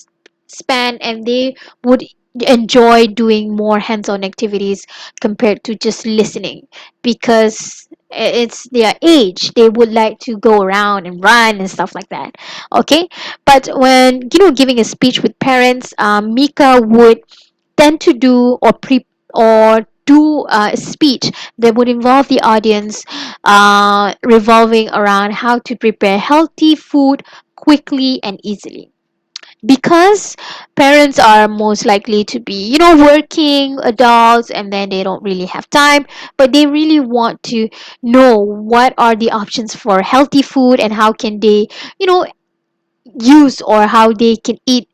span and they would enjoy doing more hands-on activities compared to just listening because it's their age. They would like to go around and run and stuff like that. Okay, but when giving a speech with parents, Mika would tend to do or do a speech that would involve the audience revolving around how to prepare healthy food quickly and easily, because parents are most likely to be working adults and then they don't really have time, but they really want to know what are the options for healthy food and how can they you know use or how they can eat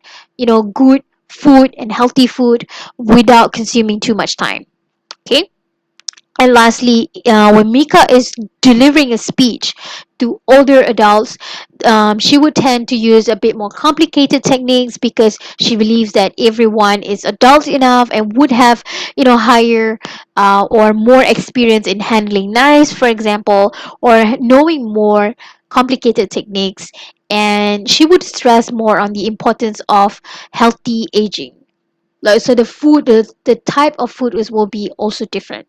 good food and healthy food without consuming too much time. Okay. And lastly, when Mika is delivering a speech to older adults, she would tend to use a bit more complicated techniques because she believes that everyone is adult enough and would have, higher or more experience in handling knives, for example, or knowing more complicated techniques. And she would stress more on the importance of healthy aging. Like, so the type of food will be also different.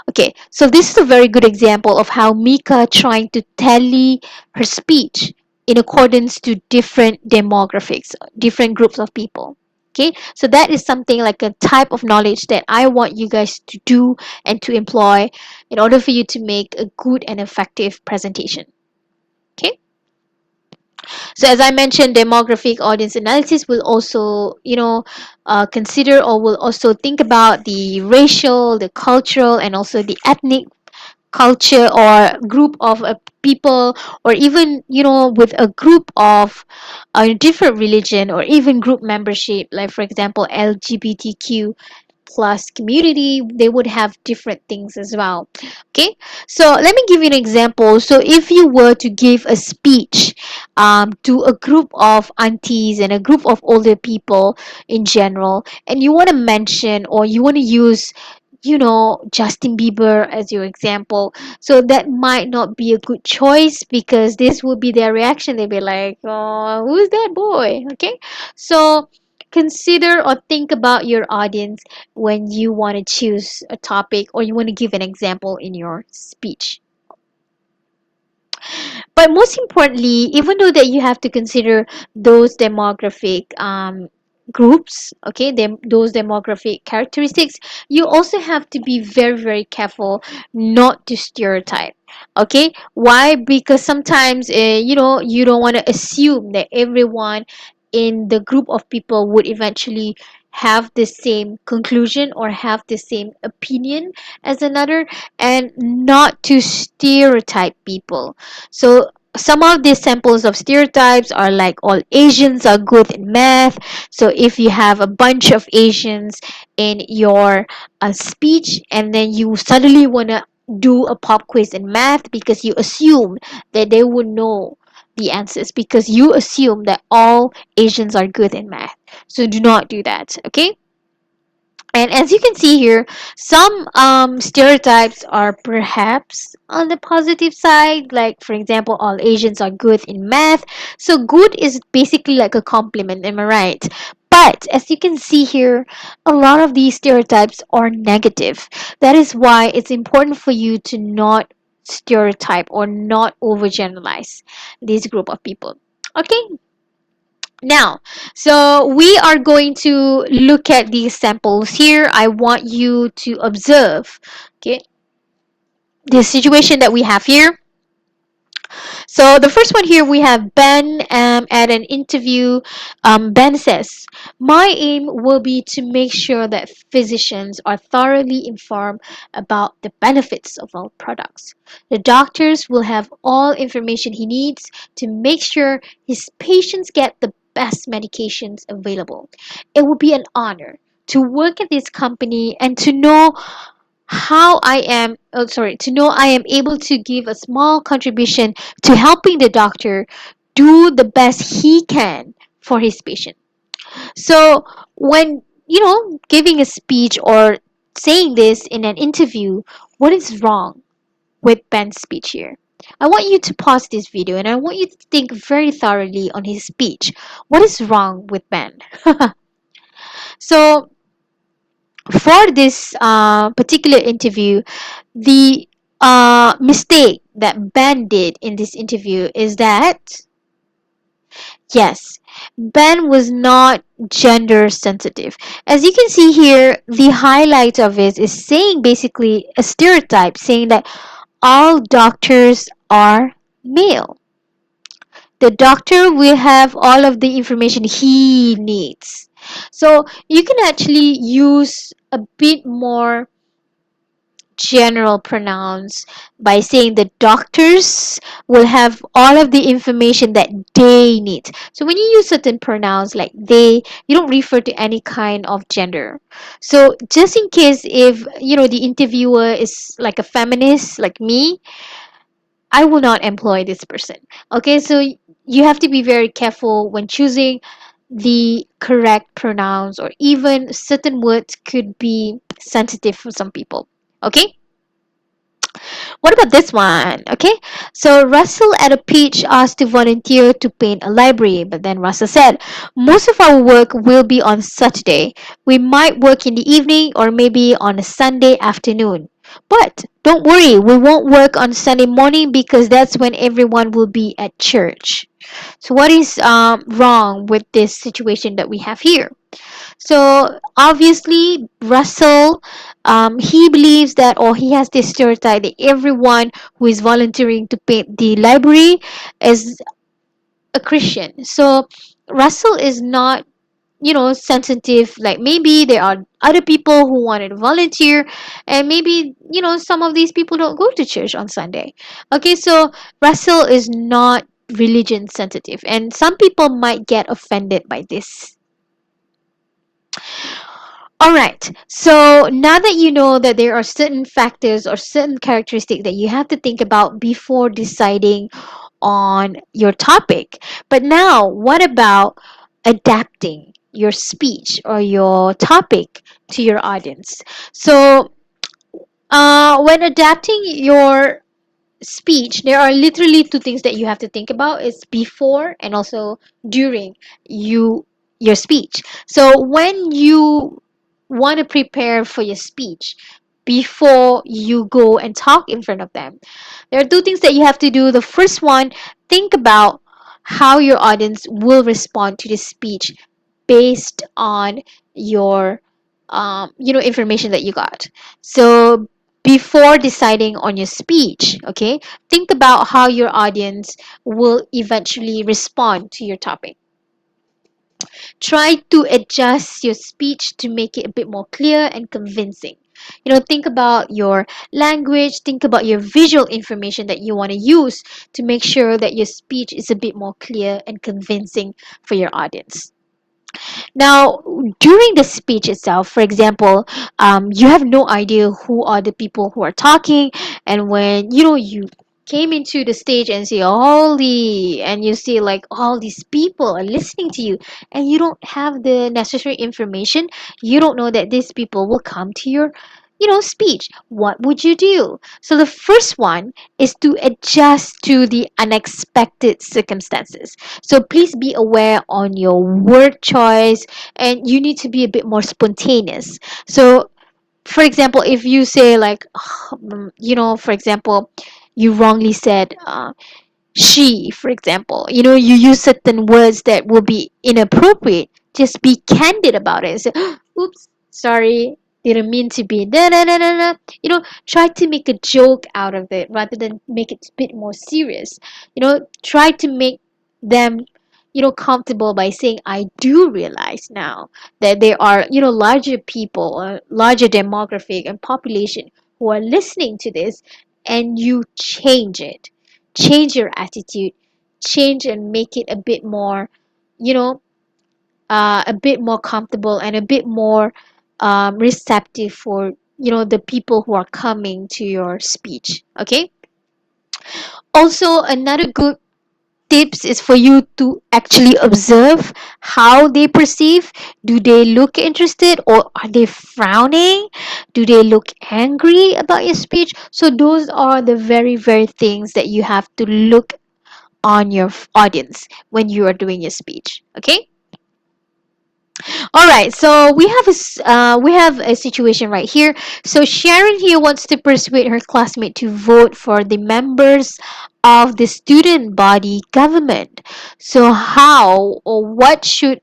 Okay, so this is a very good example of how Mika trying to tally her speech in accordance to different demographics, different groups of people. Okay, so that is something like a type of knowledge that I want you guys to do and to employ in order for you to make a good and effective presentation. Okay, so as I mentioned, demographic audience analysis will also, consider or will also think about the racial, the cultural, and also the ethnic culture or group of people, or even with a group of a different religion or even group membership, like for example LGBTQ plus community, they would have different things as well. Okay, so let me give you an example. So if you were to give a speech to a group of aunties and a group of older people in general, and you want to mention or you want to use Justin Bieber as your example, so that might not be a good choice because this will be their reaction. They'll be like, oh, who's that boy? Okay, so consider or think about your audience when you want to choose a topic or you want to give an example in your speech. But most importantly, even though that you have to consider those demographic groups, okay, those demographic characteristics, you also have to be very, very careful not to stereotype. Okay, why? Because sometimes, you don't want to assume that everyone in the group of people would eventually have the same conclusion or have the same opinion as another, and not to stereotype people. So some of these samples of stereotypes are like all Asians are good in math. So if you have a bunch of Asians in your speech, and then you suddenly want to do a pop quiz in math because you assume that they would know the answers because you assume that all Asians are good in math. So do not do that, okay? And as you can see here, some stereotypes are perhaps on the positive side, like for example, all Asians are good in math. So good is basically like a compliment, am I right? But as you can see here, a lot of these stereotypes are negative. That is why it's important for you to not stereotype or not overgeneralize this group of people. Okay, now, so we are going to look at these samples here. I want you to observe, okay, the situation that we have here. So the first one here we have Ben at an interview. Ben says, "My aim will be to make sure that physicians are thoroughly informed about the benefits of our products. The doctors will have all information he needs to make sure his patients get the best medications available. It will be an honor to work at this company and to know to know I am able to give a small contribution to helping the doctor do the best he can for his patient." So when giving a speech or saying this in an interview, what is wrong with Ben's speech here? I want you to pause this video and I want you to think very thoroughly on his speech. What is wrong with Ben? So for this particular interview, the mistake that Ben did in this interview is that, yes, Ben was not gender sensitive. As you can see here, the highlight of it is saying basically a stereotype, saying that all doctors are male. The doctor will have all of the information he needs. So you can actually use a bit more general pronouns by saying the doctors will have all of the information that they need. So when you use certain pronouns like they, you don't refer to any kind of gender. So just in case if the interviewer is like a feminist like me, I will not employ this person. Okay, so you have to be very careful when choosing the correct pronouns, or even certain words could be sensitive for some people. Okay, what about this one? Okay, so Russell at a pitch asked to volunteer to paint a library, but then Russell said, "Most of our work will be on Saturday. We might work in the evening or maybe on a Sunday afternoon. But don't worry, we won't work on Sunday morning because that's when everyone will be at church." So what is wrong with this situation that we have here? So obviously, Russell, he believes that, or he has this stereotype that everyone who is volunteering to paint the library is a Christian. So Russell is not, sensitive. Like maybe there are other people who wanted to volunteer, and maybe, some of these people don't go to church on Sunday. Okay, so Russell is not religion sensitive, and some people might get offended by this. All right. So now that you know that there are certain factors or certain characteristics that you have to think about before deciding on your topic. But now, what about adapting your speech or your topic to your audience? So, when adapting your speech, there are literally two things that you have to think about. It's before and also during you your speech. So when you want to prepare for your speech before you go and talk in front of them, there are two things that you have to do. The first one, think about how your audience will respond to the speech based on your information that you got. So before deciding on your speech, okay, think about how your audience will eventually respond to your topic. Try to adjust your speech to make it a bit more clear and convincing. Think about your language, think about your visual information that you want to use to make sure that your speech is a bit more clear and convincing for your audience. Now, during the speech itself, for example, you have no idea who are the people who are talking, and when you came into the stage and see holy, and you see like all these people are listening to you, and you don't have the necessary information, you don't know that these people will come to your speech. What would you do? So the first one is to adjust to the unexpected circumstances. So please be aware on your word choice, and you need to be a bit more spontaneous. So for example, if you say like for example, you wrongly said she, for example, you use certain words that will be inappropriate. Just be candid about it. Say, oops, sorry, didn't mean to be da da da da da. Try to make a joke out of it rather than make it a bit more serious. Try to make them comfortable by saying, I do realize now that there are larger people or larger demographic and population who are listening to this, and you change your attitude, change and make it a bit more, you know a bit more comfortable and a bit more receptive for the people who are coming to your speech. Okay, also another good tips is for you to actually observe how they perceive. Do they look interested, or are they frowning? Do they look angry about your speech? So those are the very very things that you have to look on your audience when you are doing your speech. Okay. All right, so we have a situation right here. So Sharon here wants to persuade her classmate to vote for the members of the student body government. So how or what should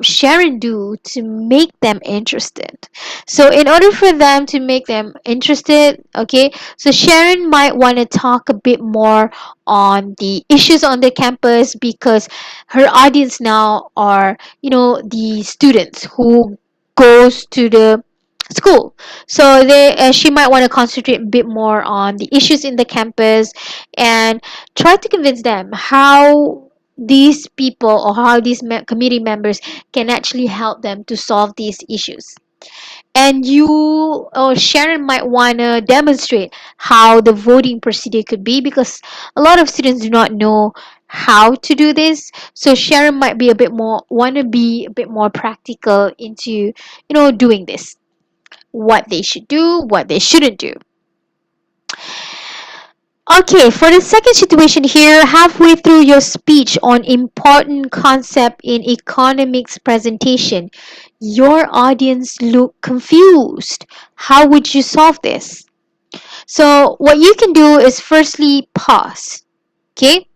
Sharon do to make them interested? So in order for them to make them interested, okay, so Sharon might want to talk a bit more on the issues on the campus, because her audience now are the students who goes to the school. So she might want to concentrate a bit more on the issues in the campus, and try to convince them how these people or how these committee members can actually help them to solve these issues. And you or Sharon might want to demonstrate how the voting procedure could be, because a lot of students do not know how to do this. So Sharon might be a bit more want to be a bit more practical into doing this, what they should do, what they shouldn't do. Okay, for the second situation here, halfway through your speech on important concept in economics presentation, your audience look confused. How would you solve this? So what you can do is firstly pause. Okay?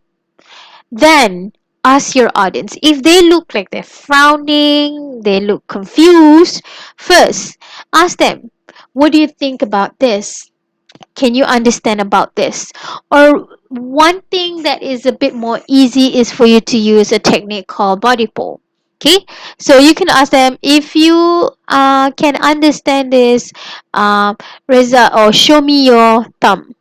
Then ask your audience. If they look like they're frowning, they look confused, first ask them, what do you think about this? Can you understand about this? Or one thing that is a bit more easy is for you to use a technique called body pull. Okay, so you can ask them, if you can understand this, Reza, or show me your thumb.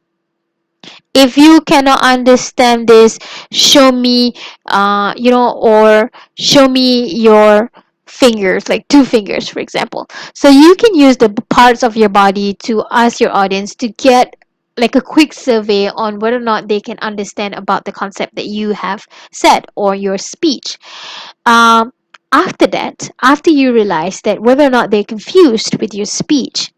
If you cannot understand this, show me, or show me your fingers, like two fingers, for example. So you can use the parts of your body to ask your audience to get like a quick survey on whether or not they can understand about the concept that you have said or your speech. um, After that, after you realize that whether or not they're confused with your speech,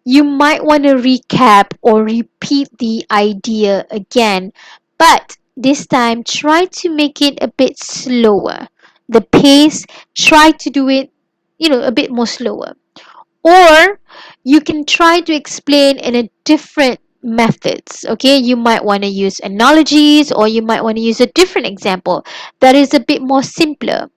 you might want to recap or repeat the idea again, but this time try to make it a bit slower. The pace, try to do it, a bit more slower. Or you can try to explain in a different methods. Okay, you might want to use analogies, or you might want to use a different example that is a bit more simpler.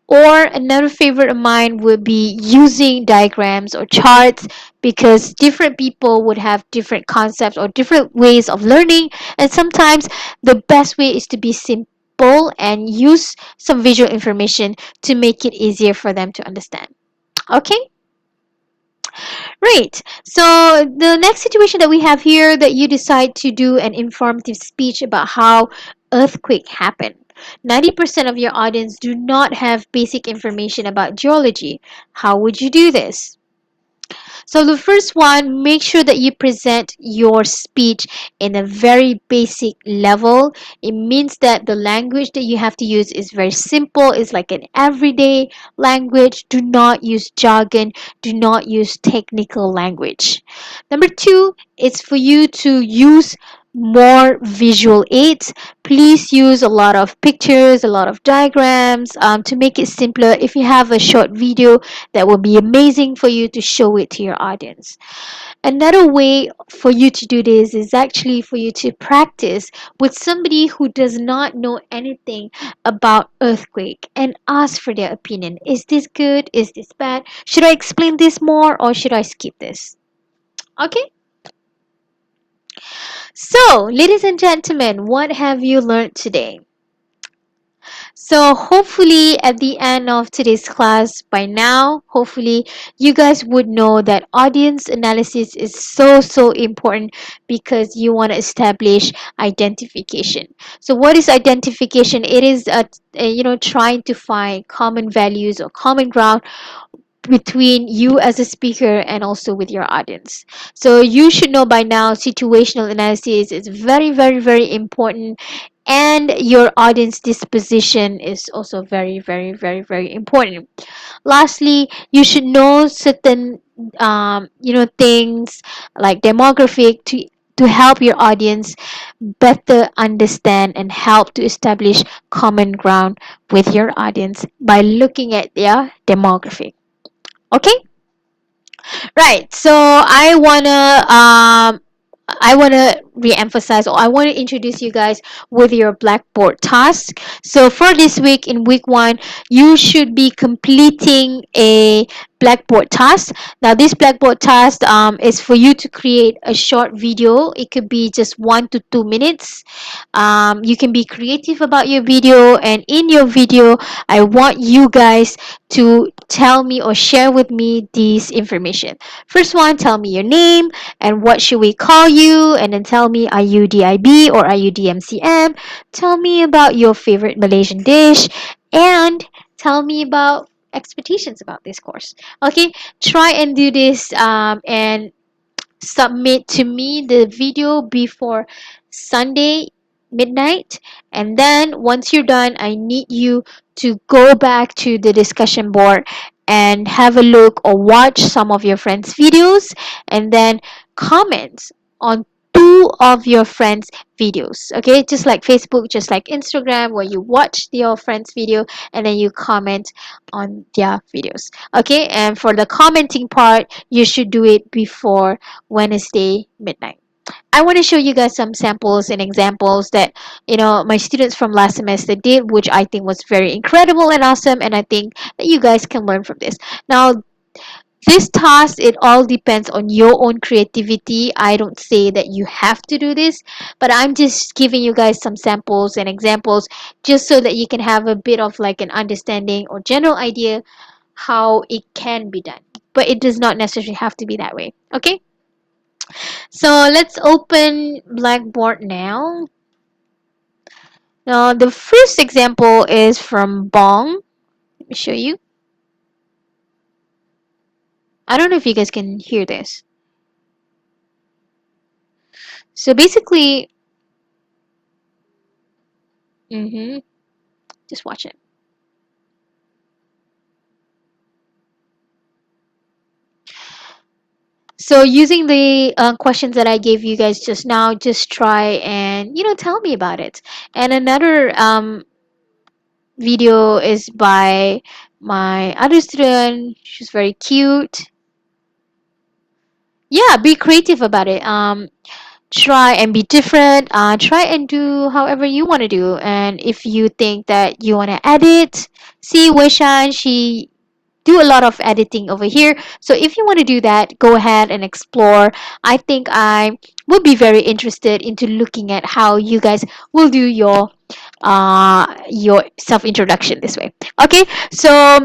Or another favorite of mine would be using diagrams or charts, because different people would have different concepts or different ways of learning, and sometimes the best way is to be simple and use some visual information to make it easier for them to understand. Okay? Right. So the next situation that we have here, that you decide to do an informative speech about how earthquake happened. 90% of your audience do not have basic information about geology. How would you do this? So the first one, make sure that you present your speech in a very basic level. It means that the language that you have to use is very simple. It's like an everyday language. Do not use jargon. Do not use technical language. Number two, it's for you to use more visual aids. Please use a lot of pictures, a lot of diagrams, to make it simpler. If you have a short video, that will be amazing for you to show it to your audience. Another way for you to do this is actually for you to practice with somebody who does not know anything about earthquake and ask for their opinion. Is this good? Is this bad? Should I explain this more, or should I skip this? Okay? So, ladies and gentlemen, what have you learned today? So hopefully at the end of today's class, by now, hopefully you guys would know that audience analysis is so important, because you want to establish identification. So what is identification? It is trying to find common values or common ground between you as a speaker and also with your audience. So you should know by now, situational analysis is very important, and your audience disposition is also very important. Lastly, you should know certain things like demographic to help your audience better understand and help to establish common ground with your audience by looking at their demographic. Okay? Right. So I wanna re-emphasize, or I want to introduce you guys with your Blackboard task. So for this week, in week one, you should be completing a Blackboard task. Now this Blackboard task is for you to create a short video. It could be just 1 to 2 minutes. You can be creative about your video, and in your video, I want you guys to tell me or share with me these information. First one, tell me your name and what should we call you, and then tell me, are you DIB or are you DMCM? Tell me about your favorite Malaysian dish, and tell me about expectations about this course. Okay, try and do this, and submit to me the video before Sunday midnight. And then once you're done, I need you to go back to the discussion board and have a look or watch some of your friends' videos, and then comment on two of your friends' videos. Okay, just like Facebook, just like Instagram, where you watch your friends' video and then you comment on their videos. Okay, and for the commenting part, you should do it before Wednesday midnight. I want to show you guys some samples and examples that my students from last semester did, which I think was very incredible and awesome, and I think that you guys can learn from this. Now, this task, it all depends on your own creativity. I don't say that you have to do this, but I'm just giving you guys some samples and examples just so that you can have a bit of like an understanding or general idea how it can be done. But it does not necessarily have to be that way. Okay? So let's open Blackboard now. Now the first example is from Bong. Let me show you. I don't know if you guys can hear this. So basically, just watch it. So using the questions that I gave you guys just now, just try and tell me about it. And another video is by my other student. She's very cute. Yeah, be creative about it. Try and be different. Try and do however you want to do. And if you think that you want to edit, see Weishan, she do a lot of editing over here. So if you want to do that, go ahead and explore. I think I would be very interested into looking at how you guys will do your self introduction this way. Okay, so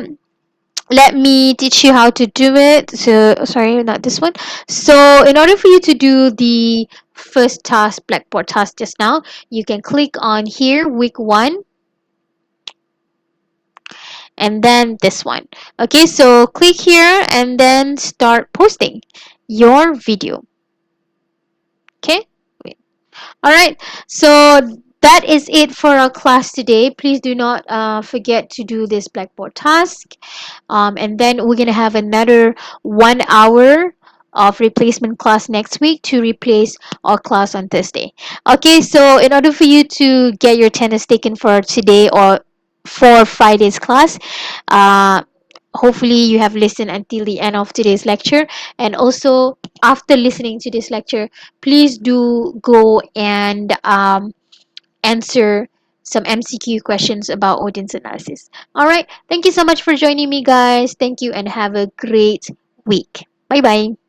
let me teach you how to do it. So sorry, not this one. So in order for you to do the first task, Blackboard task just now, you can click on here, week 1, and then this one. Okay, so click here and then start posting your video. Okay. All right, so that is it for our class today. Please do not forget to do this Blackboard task. And then we're going to have another 1 hour of replacement class next week to replace our class on Thursday. Okay, so in order for you to get your attendance taken for today or for Friday's class, uh, hopefully you have listened until the end of today's lecture. And also, after listening to this lecture, please do go and answer some MCQ questions about audience analysis. All right. Thank you so much for joining me, guys. Thank you and have a great week. Bye bye.